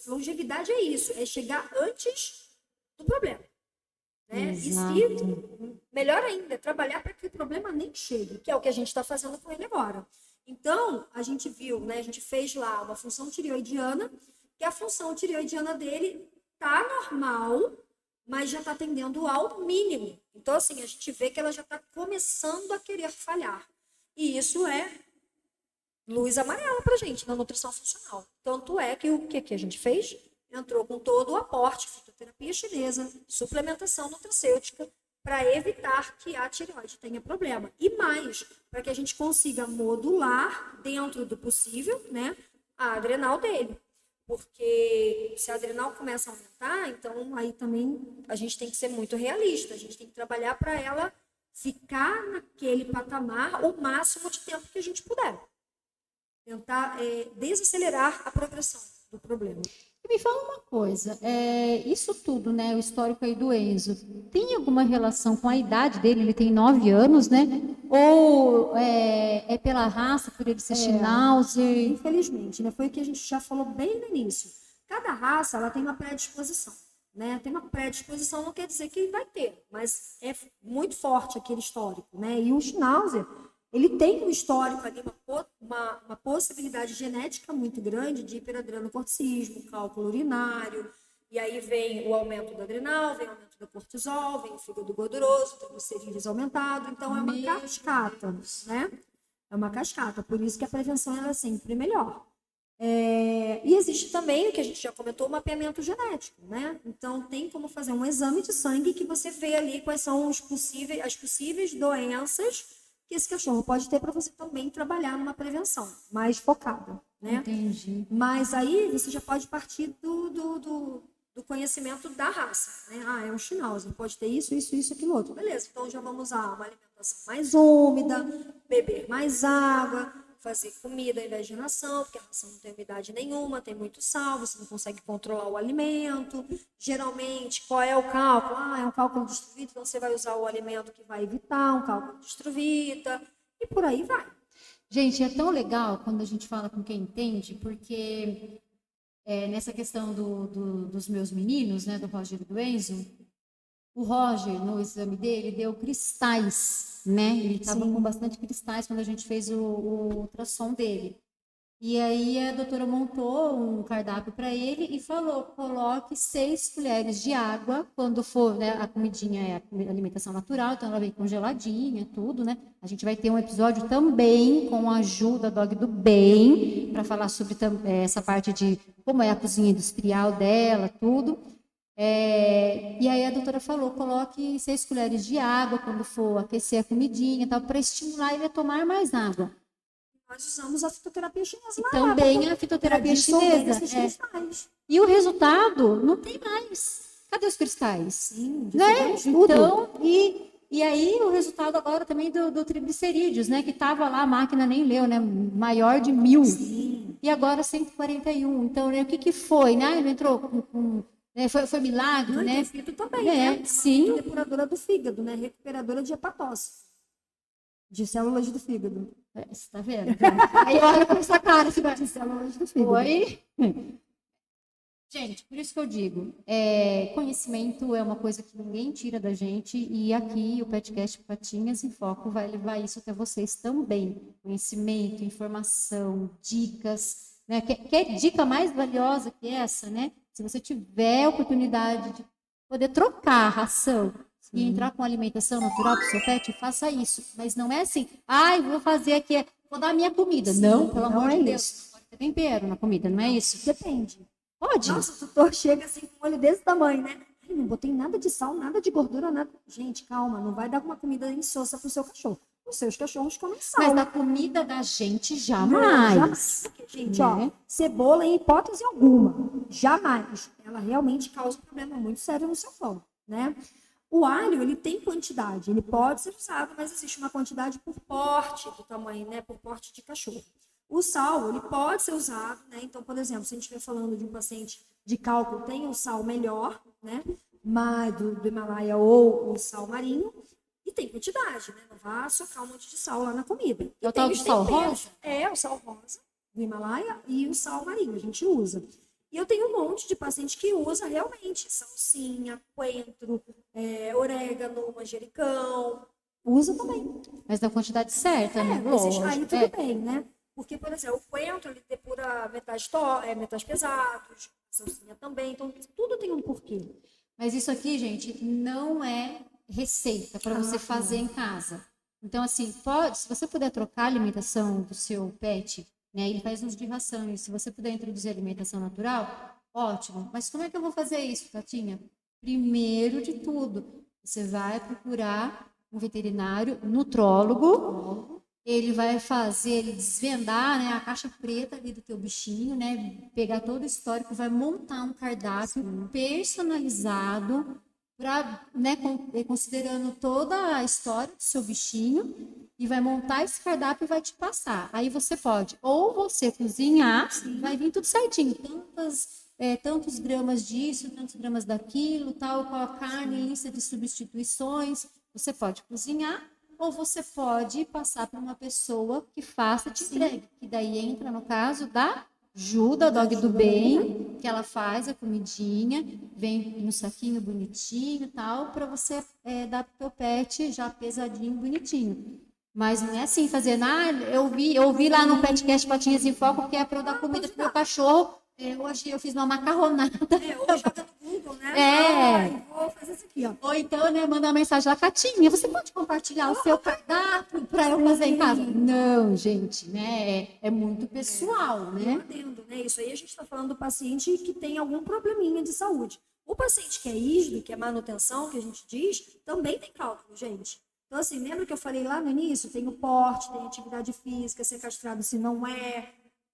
Longevidade é isso, é chegar antes do problema. Né? E se, melhor ainda, trabalhar para que o problema nem chegue, que é o que a gente está fazendo com ele agora. Então, a gente viu, né? A gente fez lá uma função tireoidiana, que a função tireoidiana dele tá normal, mas já está tendendo ao mínimo. Então, assim, a gente vê que ela já está começando a querer falhar. E isso é luz amarela para a gente na nutrição funcional. Tanto é que o que a gente fez? Entrou com todo o aporte, fitoterapia chinesa, suplementação nutracêutica, para evitar que a tireoide tenha problema. E mais, para que a gente consiga modular, dentro do possível, né, a adrenal dele. Porque se a adrenal começa a aumentar, então aí também a gente tem que ser muito realista. A gente tem que trabalhar para ela ficar naquele patamar o máximo de tempo que a gente puder. Tentar desacelerar a progressão do problema. Me fala uma coisa, isso tudo, né, o histórico aí do Enzo, tem alguma relação com a idade dele? Ele tem 9 anos, né? Ou é pela raça, por ele ser Schnauzer? Infelizmente, né? Foi o que a gente já falou bem no início. Cada raça, ela tem uma predisposição, né? Tem uma predisposição, não quer dizer que vai ter, mas é muito forte aquele histórico, né? E o Schnauzer, ele tem um histórico ali, uma possibilidade genética muito grande de hiperadrenocorticismo, cálculo urinário, e aí vem o aumento do adrenal, vem o aumento do cortisol, vem o fígado gorduroso, triglicerídeos aumentado, então é uma cascata, né? É uma cascata, por isso que a prevenção ela é sempre melhor. E existe também, o que a gente já comentou, o mapeamento genético, né? Então, tem como fazer um exame de sangue que você vê ali quais são as possíveis doenças que esse cachorro pode ter para você também trabalhar numa prevenção mais focada, né? Entendi. Mas aí você já pode partir do conhecimento da raça, né? É um Schnauzer, pode ter isso, aquilo outro. Beleza, então já vamos usar uma alimentação mais úmida, beber mais água, fazer comida ao invés de ração, porque a ração não tem umidade nenhuma, tem muito sal, você não consegue controlar o alimento. Geralmente, qual é o cálculo? É um cálculo de Strovita, então você vai usar o alimento que vai evitar um cálculo de Strovita, e por aí vai. Gente, é tão legal quando a gente fala com quem entende, porque nessa questão dos meus meninos, né, do Roger e do Enzo, o Roger, no exame dele, deu cristais, né? Ele estava com bastante cristais quando a gente fez o ultrassom dele. E aí a doutora montou um cardápio para ele e falou, coloque 6 colheres de água quando for, né, a comidinha é a alimentação natural, então ela vem congeladinha, tudo, né? A gente vai ter um episódio também com a ajuda Dog do Bem, para falar sobre essa parte de como é a cozinha industrial dela, tudo. E aí a doutora falou, coloque 6 colheres de água quando for aquecer a comidinha, para estimular ele a tomar mais água. Nós usamos a fitoterapia chinesa lá. Também a fitoterapia chinesa. E o resultado não tem mais. Cadê os cristais? Sim, né? Então, e aí o resultado agora também do triglicerídeos, né? Que estava lá, a máquina nem leu, né? Maior de 1000. Sim. E agora 141. Então, né, o que foi? Né? Ele entrou com foi milagre, não, né? E tem fito também, né? Sim. Depuradora do fígado, né? Recuperadora de hepatose. De células do fígado. Você está vendo? Aí olha com essa cara, de células do fígado. Oi? Gente, por isso que eu digo, conhecimento é uma coisa que ninguém tira da gente e aqui o podcast Patinhas em Foco vai levar isso até vocês também. Conhecimento, informação, dicas, né? Quer dica mais valiosa que essa, né? Se você tiver a oportunidade de poder trocar a ração e entrar com alimentação natural para o seu pet, faça isso. Mas não é assim, vou fazer aqui, vou dar a minha comida. Sim, não, pelo amor de Deus. Pode ter tempero na comida, não é isso? Depende. Pode. Nossa, o tutor chega assim com um olho desse tamanho, né? Não botei nada de sal, nada de gordura, nada. Gente, calma, não vai dar uma comida insossa pro seu cachorro. Os seus cachorros comem sal. Mas na comida da gente, jamais. Jamais. Porque, gente, cebola em hipótese alguma. Jamais. Ela realmente causa um problema muito sério no seu cão, né? O alho, ele tem quantidade. Ele pode ser usado, mas existe uma quantidade por porte do tamanho, né? Por porte de cachorro. O sal, ele pode ser usado, né? Então, por exemplo, se a gente estiver falando de um paciente de cálculo, tem um sal melhor, né? Mas do Himalaia ou o sal marinho. E tem quantidade, né? Não vá socar um monte de sal lá na comida. É o tal do sal rosa? O sal rosa do Himalaia e o sal marinho, a gente usa. E eu tenho um monte de paciente que usa realmente salsinha, coentro, orégano, manjericão. Usa também. Mas na quantidade certa, né? Aí tudo bem, né? Porque, por exemplo, o coentro, ele depura metais pesados, salsinha também, então tudo tem um porquê. Mas isso aqui, gente, não é receita para você fazer em casa. Então, assim, se você puder trocar a alimentação do seu pet, né, ele faz uso de ração, e se você puder introduzir alimentação natural, ótimo. Mas como é que eu vou fazer isso, Tatinha? Primeiro de tudo, você vai procurar um veterinário, nutrólogo, ele vai ele desvendar, né, a caixa preta ali do teu bichinho, né, pegar todo o histórico, vai montar um cardápio personalizado, né, considerando toda a história do seu bichinho, e vai montar esse cardápio e vai te passar. Aí você pode, ou você cozinhar, vai vir tudo certinho, tantos gramas disso, tantos gramas daquilo, qual a carne, lista de substituições. Você pode cozinhar, ou você pode passar para uma pessoa que faça, te entregue, que daí entra no caso da Ju, da Dog do Bem, que ela faz a comidinha, vem no saquinho bonitinho e tal, para você dar pro teu pet já pesadinho, bonitinho. Mas não é assim, fazendo, eu vi lá no Petcast Patinhas em Foco que é para eu dar comida pro meu cachorro. Hoje eu fiz uma macarronada. Ou joga no Google, né? Vou fazer isso aqui, ó. Ou então, né, mandar uma mensagem lá, Catinha, você pode compartilhar o seu cardápio para eu fazer em casa? Não, gente, né? É muito pessoal, né? Entendo, né? Isso aí a gente está falando do paciente que tem algum probleminha de saúde. O paciente que é rígido, que é manutenção, que a gente diz, também tem cálculo, gente. Então, assim, lembra que eu falei lá no início? Tem o porte, tem atividade física, ser castrado se não é.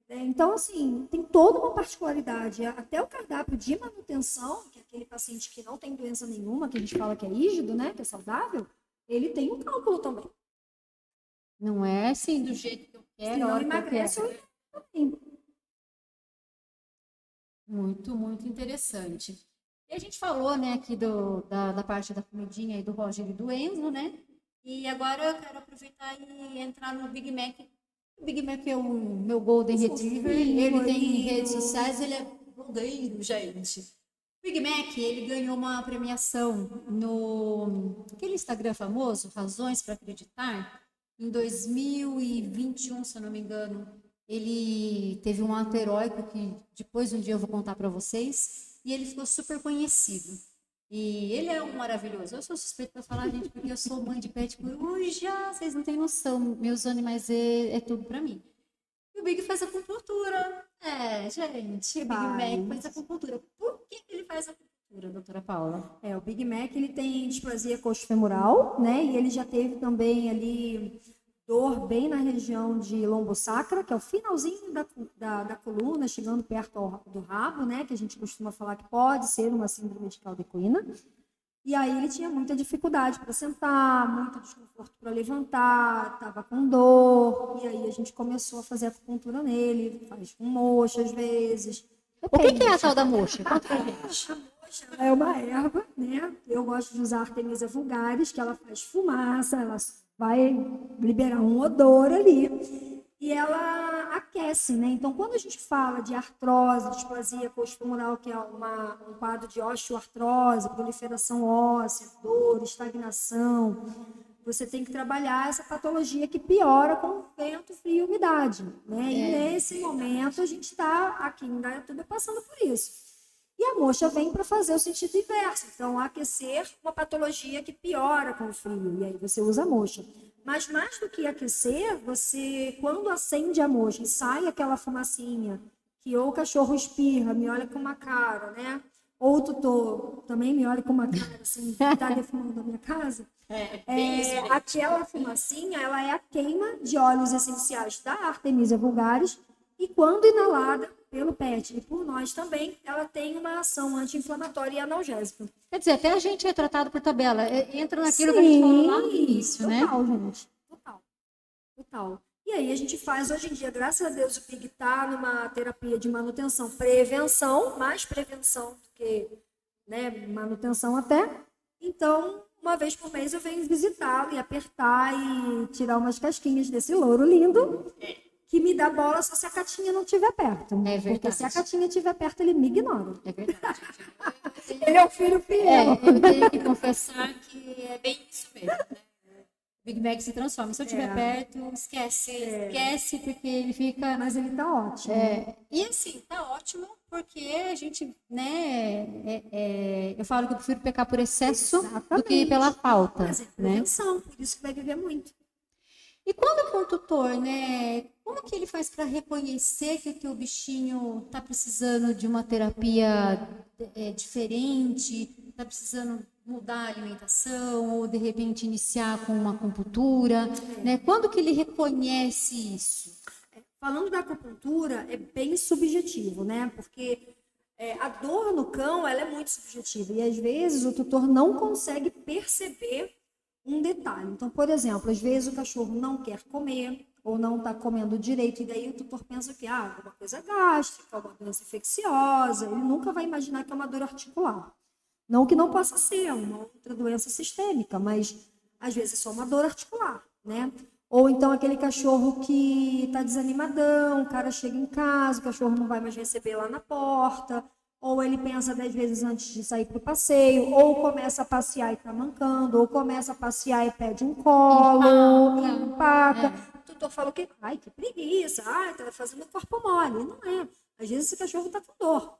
Então, assim, tem toda uma particularidade. Até o cardápio de manutenção, que é aquele paciente que não tem doença nenhuma, que a gente fala que é rígido, né? Que é saudável, ele tem um cálculo também. Não é assim do jeito que eu quero. Se não emagrece, eu também. Muito, muito interessante. E a gente falou, né, aqui da parte da comidinha e do Roger e do Enzo, né? E agora eu quero aproveitar e entrar no Big Mac. O Big Mac é o meu Golden Retriever. Ele tem redes sociais, ele é blogueiro, gente. O Big Mac, ele ganhou uma premiação no aquele Instagram famoso, Razões para Acreditar, em 2021, se eu não me engano. Ele teve um ato heróico que depois um dia eu vou contar para vocês, e ele ficou super conhecido. E ele é um maravilhoso. Eu sou suspeita para falar, gente, porque eu sou mãe de pet coruja, vocês não têm noção. Meus animais é tudo para mim. E o Big faz acupuntura. Gente, o Big Mac faz acupuntura. Por que ele faz acupuntura, doutora Paula? O Big Mac, ele tem displasia coxofemoral, né? E ele já teve também ali dor bem na região de lombosacra, que é o finalzinho da coluna, chegando perto do rabo, né? Que a gente costuma falar que pode ser uma síndrome de caldequina. E aí ele tinha muita dificuldade para sentar, muito desconforto para levantar, estava com dor. E aí a gente começou a fazer acupuntura nele, faz com moxa às vezes. O que é a tal da moxa? Conta pra gente. A moxa é uma erva, né? Eu gosto de usar a Artemisia vulgaris, que ela faz fumaça, ela vai liberar um odor ali e ela aquece, né? Então, quando a gente fala de artrose, displasia coxofemoral, que é um quadro de osteoartrose, proliferação óssea, dor, estagnação, você tem que trabalhar essa patologia que piora com vento, frio e umidade, né? E nesse momento a gente está aqui em Indaiatuba passando por isso. E a moxa vem para fazer o sentido inverso. Então, aquecer uma patologia que piora com o frio. E aí você usa a moxa. Mas mais do que aquecer, você, quando acende a moxa e sai aquela fumacinha, que ou o cachorro espirra, me olha com uma cara, né? Ou o tutor também me olha com uma cara, assim, que está defumando a minha casa. Aquela fumacinha, ela é a queima de óleos essenciais da Artemisia vulgaris. E quando inalada pelo pet e por nós também, ela tem uma ação anti-inflamatória e analgésica. Quer dizer, até a gente é tratado por tabela. Entra naquilo que a gente falou lá no início, né? Total, gente. Total. E aí a gente faz, hoje em dia, graças a Deus, o Pig está numa terapia de manutenção, prevenção, mais prevenção do que, né, manutenção até. Então, uma vez por mês eu venho visitá-lo e apertar e tirar umas casquinhas desse louro lindo. Que me dá bola só se a Catinha não estiver perto. É verdade. Porque se a Catinha estiver perto, ele me ignora. É verdade. Ele é o filho fiel. Eu tenho que confessar que é bem isso mesmo, né? O Big Mac se transforma. Se eu estiver perto, esquece, porque ele fica... Mas ele tá ótimo. E assim, tá ótimo, porque a gente, né... eu falo que eu prefiro pecar por excesso do que pela falta. Mas é né? prevenção, por isso que vai viver muito. E quando que um tutor, né, como que ele faz para reconhecer que o teu bichinho está precisando de uma terapia diferente, está precisando mudar a alimentação ou de repente iniciar com uma acupuntura, né? Quando que ele reconhece isso? Falando da acupuntura, é bem subjetivo, né? Porque a dor no cão, ela é muito subjetiva e às vezes o tutor não consegue perceber um detalhe. Então, por exemplo, às vezes o cachorro não quer comer ou não está comendo direito e daí o tutor pensa que alguma coisa gástrica, uma doença infecciosa, ele nunca vai imaginar que é uma dor articular. Não que não possa ser uma outra doença sistêmica, mas às vezes é só uma dor articular, né? Ou então aquele cachorro que está desanimadão, o cara chega em casa, o cachorro não vai mais receber lá na porta, ou ele pensa 10 vezes antes de sair para o passeio, ou começa a passear e está mancando, ou começa a passear e pede um colo, empaca. O tutor fala o quê? Ai, que preguiça, ai, tá fazendo corpo mole. Não é. Às vezes esse cachorro está com dor,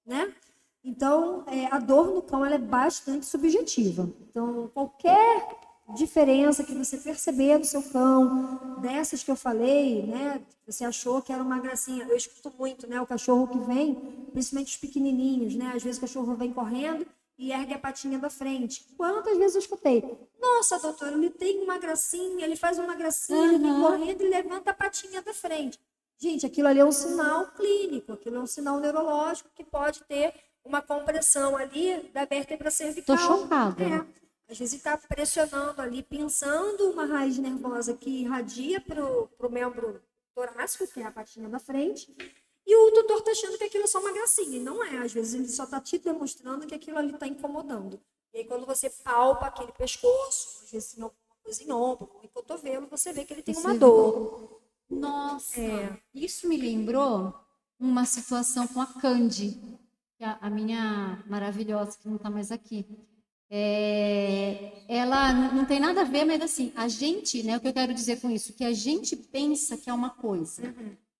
né? Então, a dor no cão ela é bastante subjetiva. Então, qualquer diferença que você perceber do seu cão, dessas que eu falei, né? Você achou que era uma gracinha. Eu escuto muito, né? O cachorro que vem, principalmente os pequenininhos, né? Às vezes o cachorro vem correndo e ergue a patinha da frente. Quantas vezes eu escutei? Nossa, doutor, ele tem uma gracinha, ele faz uma gracinha, ele vem correndo e levanta a patinha da frente. Gente, aquilo ali é um sinal clínico, aquilo é um sinal neurológico que pode ter uma compressão ali da vértebra cervical. Tô chocada. Às vezes está pressionando ali, pinçando uma raiz nervosa que irradia para o membro torácico, que é a patinha da frente, e o tutor está achando que aquilo é só uma gracinha. E não é, às vezes ele só está te demonstrando que aquilo ali está incomodando. E aí quando você palpa aquele pescoço, às vezes tem alguma coisa em ombro, em cotovelo, você vê que ele tem uma dor. Nossa, isso me lembrou uma situação com a Candy, que é a minha maravilhosa, que não está mais aqui. Ela não tem nada a ver, mas assim, a gente, né, o que eu quero dizer com isso, que a gente pensa que é uma coisa.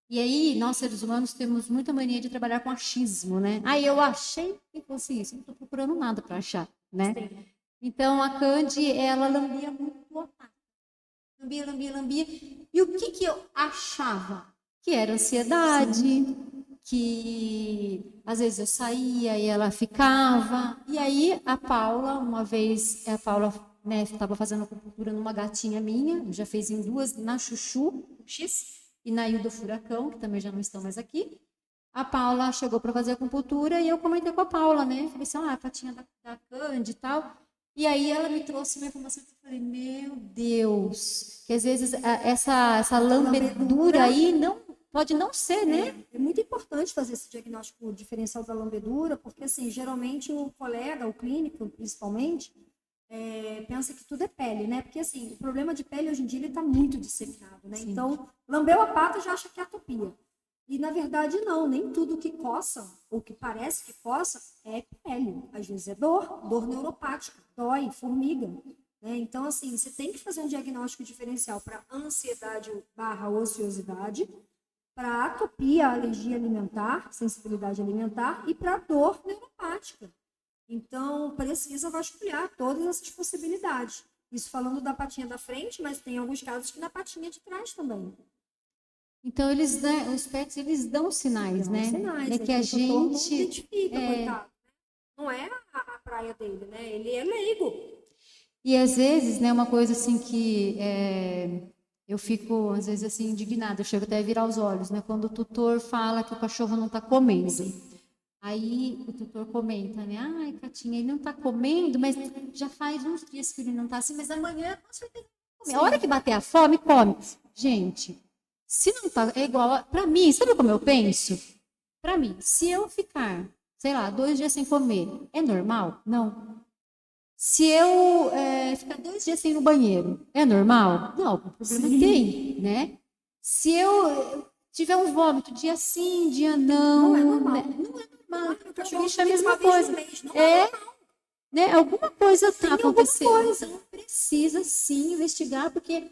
E aí, nós seres humanos temos muita mania de trabalhar com achismo, né? Eu achei que fosse isso, não estou procurando nada para achar, né? Sim. Então, a Candy, ela lambia muito a pata. Lambia. E o que eu achava? Que era ansiedade, que às vezes eu saía e ela ficava. E aí a Paula, uma vez, a Paula estava fazendo acupuntura numa gatinha minha, já fez em duas, na Chuchu X e na Hilda Furacão, que também já não estão mais aqui. A Paula chegou para fazer acupuntura e eu comentei com a Paula, né? Falei assim, a patinha da Candy e tal. E aí ela me trouxe uma informação que eu falei, meu Deus, que às vezes essa lambedura aí não pode não ser, né? É muito importante fazer esse diagnóstico diferencial da lambedura, porque assim, geralmente o colega, o clínico principalmente, pensa que tudo é pele, né? Porque assim, o problema de pele hoje em dia ele está muito disseminado, né? Sim. Então, lambeu a pata já acha que é atopia. E, na verdade, não. Nem tudo que coça, ou que parece que coça, é pele. Às vezes é dor neuropática, dói, formiga. Né? Então, assim, você tem que fazer um diagnóstico diferencial para ansiedade / ociosidade, para atopia, alergia alimentar, sensibilidade alimentar, e para dor neuropática. Então, precisa vasculhar todas essas possibilidades. Isso falando da patinha da frente, mas tem alguns casos que na patinha de trás também. Então, os pets, eles dão sinais, né? Sinais, que a gente não identifica, coitado. Não é a praia dele, né? Ele é leigo. E, às vezes, né, uma coisa assim que eu fico, às vezes, assim, indignada. Eu chego até a virar os olhos, né? Quando o tutor fala que o cachorro não está comendo. Sim. Aí, o tutor comenta, né? Ai, Catinha, ele não está comendo, mas já faz uns dias que ele não está assim, mas amanhã, com certeza, vai comer. A hora que bater a fome, come. Gente... Se não tá, é igual, para mim, sabe como eu penso? Para mim, se eu ficar, sei lá, 2 dias sem comer, é normal? Não. Se eu ficar 2 dias sem ir no banheiro, é normal? Não, o problema tem, né? Se eu tiver um vômito, dia sim, dia não. Não é normal. Né? Não é normal. O cachorro é a mesma coisa. Não é normal. Né? Alguma coisa está acontecendo. Então, precisa sim investigar, porque...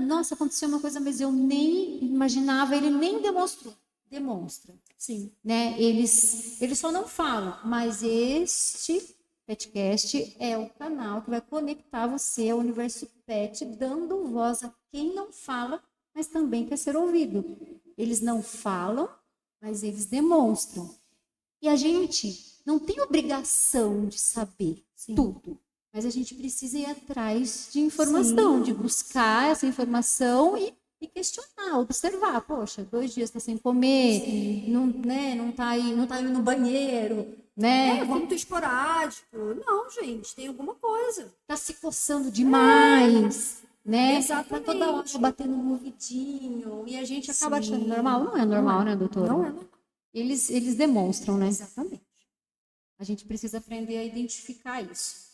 nossa, aconteceu uma coisa, mas eu nem imaginava, ele nem demonstrou. Demonstra. Sim. Né? Eles só não falam, mas este Petcast é o canal que vai conectar você ao universo pet, dando voz a quem não fala, mas também quer ser ouvido. Eles não falam, mas eles demonstram. E a gente não tem obrigação de saber tudo. Mas a gente precisa ir atrás de informação, de buscar essa informação e questionar, observar. Poxa, 2 dias está sem comer, não está indo no banheiro, né? Vômito esporádico. Não, gente, tem alguma coisa. Está se coçando demais, né? Exatamente. Tá toda hora batendo um movidinho e a gente acaba achando normal. Não é normal, né, doutora? Não é normal. Eles demonstram, né? Exatamente. A gente precisa aprender a identificar isso.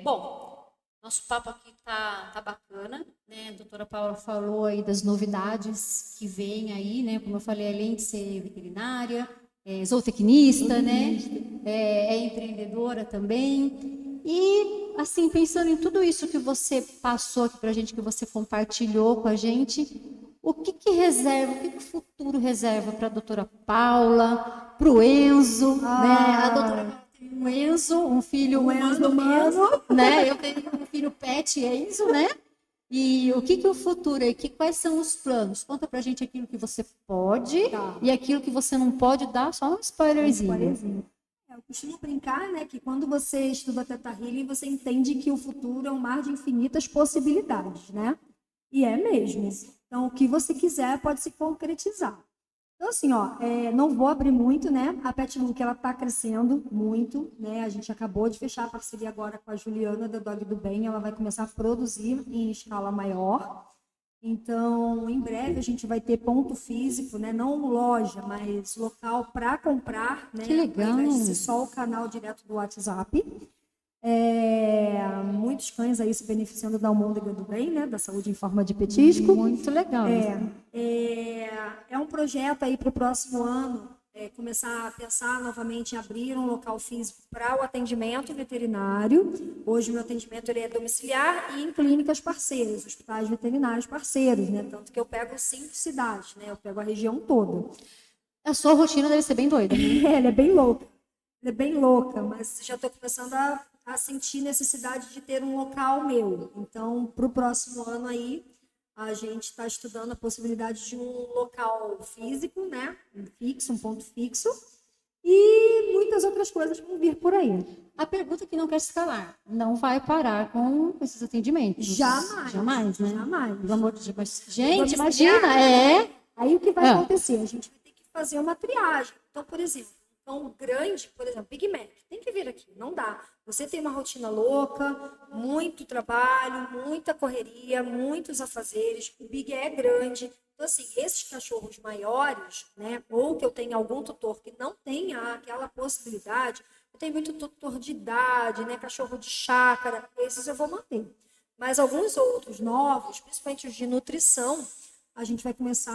Bom, Nosso papo aqui tá bacana, né? A doutora Paula falou aí das novidades que vem aí, né? Como eu falei, além de ser veterinária, zootecnista, né? É empreendedora também. E, assim, pensando em tudo isso que você passou aqui pra gente, que você compartilhou com a gente, o que que reserva, o que que o futuro reserva para a doutora Paula, para o Enzo, né? A doutora Paula tem um Enzo, um filho humano, né? Eu tenho um filho pet Enzo, né? E o que que o futuro é? Quais são os planos? Conta pra gente aquilo que você pode e aquilo que você não pode dar, só um spoilerzinho. Eu costumo brincar, né, que quando você estuda Theta Healing, você entende que o futuro é um mar de infinitas possibilidades, né? E é mesmo. Então, o que você quiser pode se concretizar. Então, assim, ó, não vou abrir muito, né? A Pet Look, ela tá crescendo muito, né? A gente acabou de fechar a parceria agora com a Juliana, da Dog do Bem. Ela vai começar a produzir em escala maior. Então, em breve, a gente vai ter ponto físico, né? Não loja, mas local para comprar, né? Que legal! Ao invés de ser só o canal direto do WhatsApp. Muitos cães aí se beneficiando da almôndega do bem, né? Da saúde em forma de petisco. Muito legal. É um projeto aí para o próximo ano, começar a pensar novamente em abrir um local físico para o atendimento veterinário. Hoje o meu atendimento ele é domiciliar e em clínicas parceiras, hospitais veterinários parceiros, né? Tanto que eu pego 5 cidades, né? Eu pego a região toda. A sua rotina deve ser bem doida, né? Ela é bem louca. Ela é bem louca, mas já estou começando a sentir necessidade de ter um local meu. Então, para o próximo ano aí, a gente está estudando a possibilidade de um local físico, né? Um ponto fixo. E muitas outras coisas vão vir por aí. A pergunta que não quer se calar, não vai parar com esses atendimentos? Jamais. Jamais, né? Jamais. Pelo amor de Deus. Gente, imagina, Aí o que vai acontecer? A gente vai ter que fazer uma triagem. Então, por exemplo, um grande, por exemplo, Big Mac, tem que vir aqui, não dá. Você tem uma rotina louca, muito trabalho, muita correria, muitos afazeres, o Big é grande. Então, assim, esses cachorros maiores, né, ou que eu tenha algum tutor que não tenha aquela possibilidade, eu tenho muito tutor de idade, né, cachorro de chácara, esses eu vou manter. Mas alguns outros novos, principalmente os de nutrição, a gente vai começar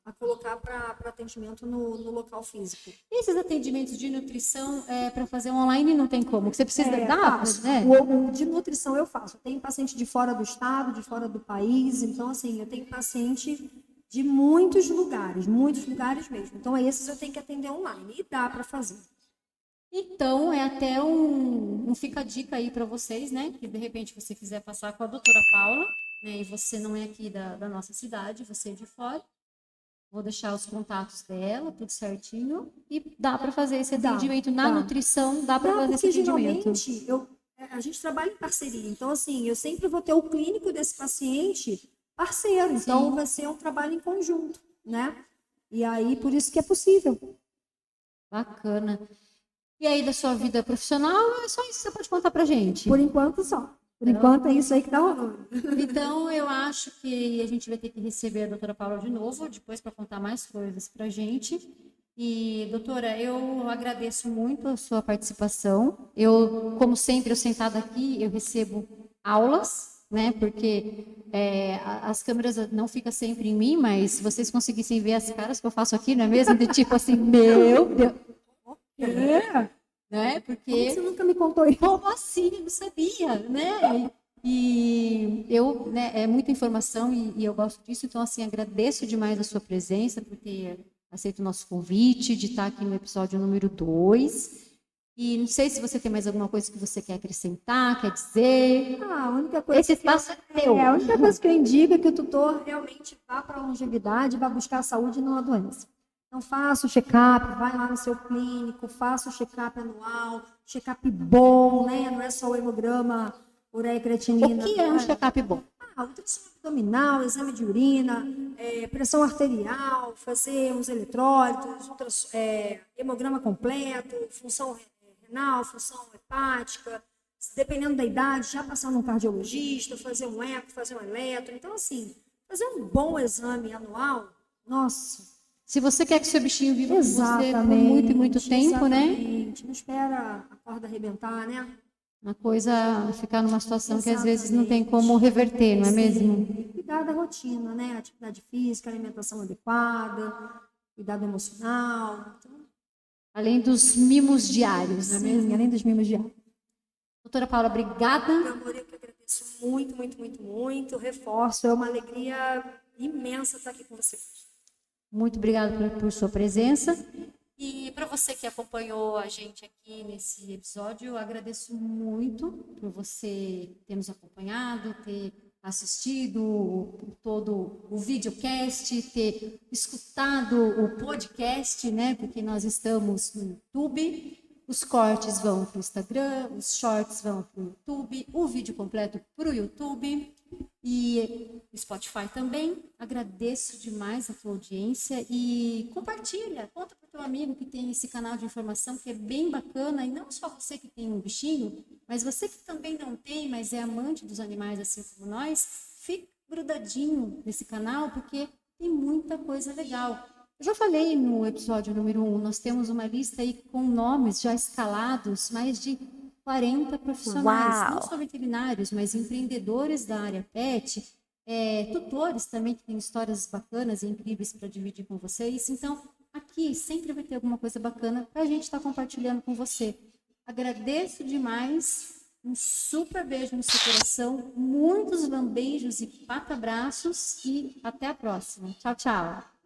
a colocar para atendimento no local físico. E esses atendimentos de nutrição, para fazer online, não tem como? Você precisa de dados, né? O de nutrição eu faço. Eu tenho paciente de fora do estado, de fora do país. Então, assim, eu tenho paciente de muitos lugares mesmo. Então, esses eu tenho que atender online. E dá para fazer. Então, é até um fica a dica aí para vocês, né? Que de repente você quiser passar com a doutora Paula, né? E você não é aqui da nossa cidade, você é de fora. Vou deixar os contatos dela, tudo certinho. E dá para fazer esse atendimento na nutrição, dá para fazer esse atendimento. Geralmente, a gente trabalha em parceria. Então, assim, eu sempre vou ter o clínico desse paciente parceiro. Então, vai ser um trabalho em conjunto, né? E aí, por isso que é possível. Bacana. E aí, da sua vida profissional, é só isso que você pode contar pra gente? Por enquanto, só. Por enquanto, é isso aí que tá rolando. Então, eu acho que a gente vai ter que receber a doutora Paula de novo, depois para contar mais coisas pra gente. E, doutora, eu agradeço muito a sua participação. Eu, como sempre, eu sentada aqui, eu recebo aulas, né? Porque as câmeras não ficam sempre em mim, mas se vocês conseguissem ver as caras que eu faço aqui, não é mesmo? De tipo assim, meu Deus. Né? Porque como você nunca me contou isso? Como assim? Eu não sabia, né? E eu, né, é muita informação e eu gosto disso, então assim, agradeço demais a sua presença por ter aceito o nosso convite de estar aqui no episódio número 2. E não sei se você tem mais alguma coisa que você quer acrescentar, quer dizer. A única coisa esse espaço é teu. A única coisa que eu indico é que o tutor realmente vá para a longevidade, vá buscar a saúde e não a doença. Então, faça o check-up, vai lá no seu clínico, faça o check-up anual, check-up bom, né? Não é só o hemograma, ureia e creatinina. O que é um check-up bom? Ultrassom abdominal, exame de urina, pressão arterial, fazer os eletrólitos, hemograma completo, função renal, função hepática. Dependendo da idade, já passar num cardiologista, fazer um eco, fazer um eletro. Então, assim, fazer um bom exame anual, nossa... Se você quer que seu bichinho viva com você por muito, muito tempo, né? Não espera a corda arrebentar, né? Uma coisa ficar numa situação que às vezes não tem como reverter, não é mesmo? Cuidar da rotina, né? Atividade física, alimentação adequada, cuidado emocional. Então, Além dos mimos diários, não é mesmo? sim, além dos mimos diários. Doutora Paula, obrigada. Meu amor, eu que agradeço muito, muito, muito, muito. Reforço, é uma alegria imensa estar aqui com vocês. Muito obrigada por sua presença. E para você que acompanhou a gente aqui nesse episódio, eu agradeço muito por você ter nos acompanhado, ter assistido todo o videocast, ter escutado o podcast, né? Porque nós estamos no YouTube. Os cortes vão para o Instagram, os shorts vão para o YouTube, o vídeo completo para o YouTube e Spotify também. Agradeço demais a tua audiência e compartilha, conta para o teu amigo que tem esse canal de informação que é bem bacana, e não só você que tem um bichinho, mas você que também não tem, mas é amante dos animais assim como nós, fique grudadinho nesse canal porque tem muita coisa legal. Eu já falei no episódio número 1, nós temos uma lista aí com nomes já escalados, mais de 40 profissionais, não só veterinários, mas empreendedores da área pet, tutores também que têm histórias bacanas e incríveis para dividir com vocês. Então, aqui sempre vai ter alguma coisa bacana para a gente estar compartilhando com você. Agradeço demais, um super beijo no seu coração, muitos beijos e pata-abraços e até a próxima. Tchau, tchau.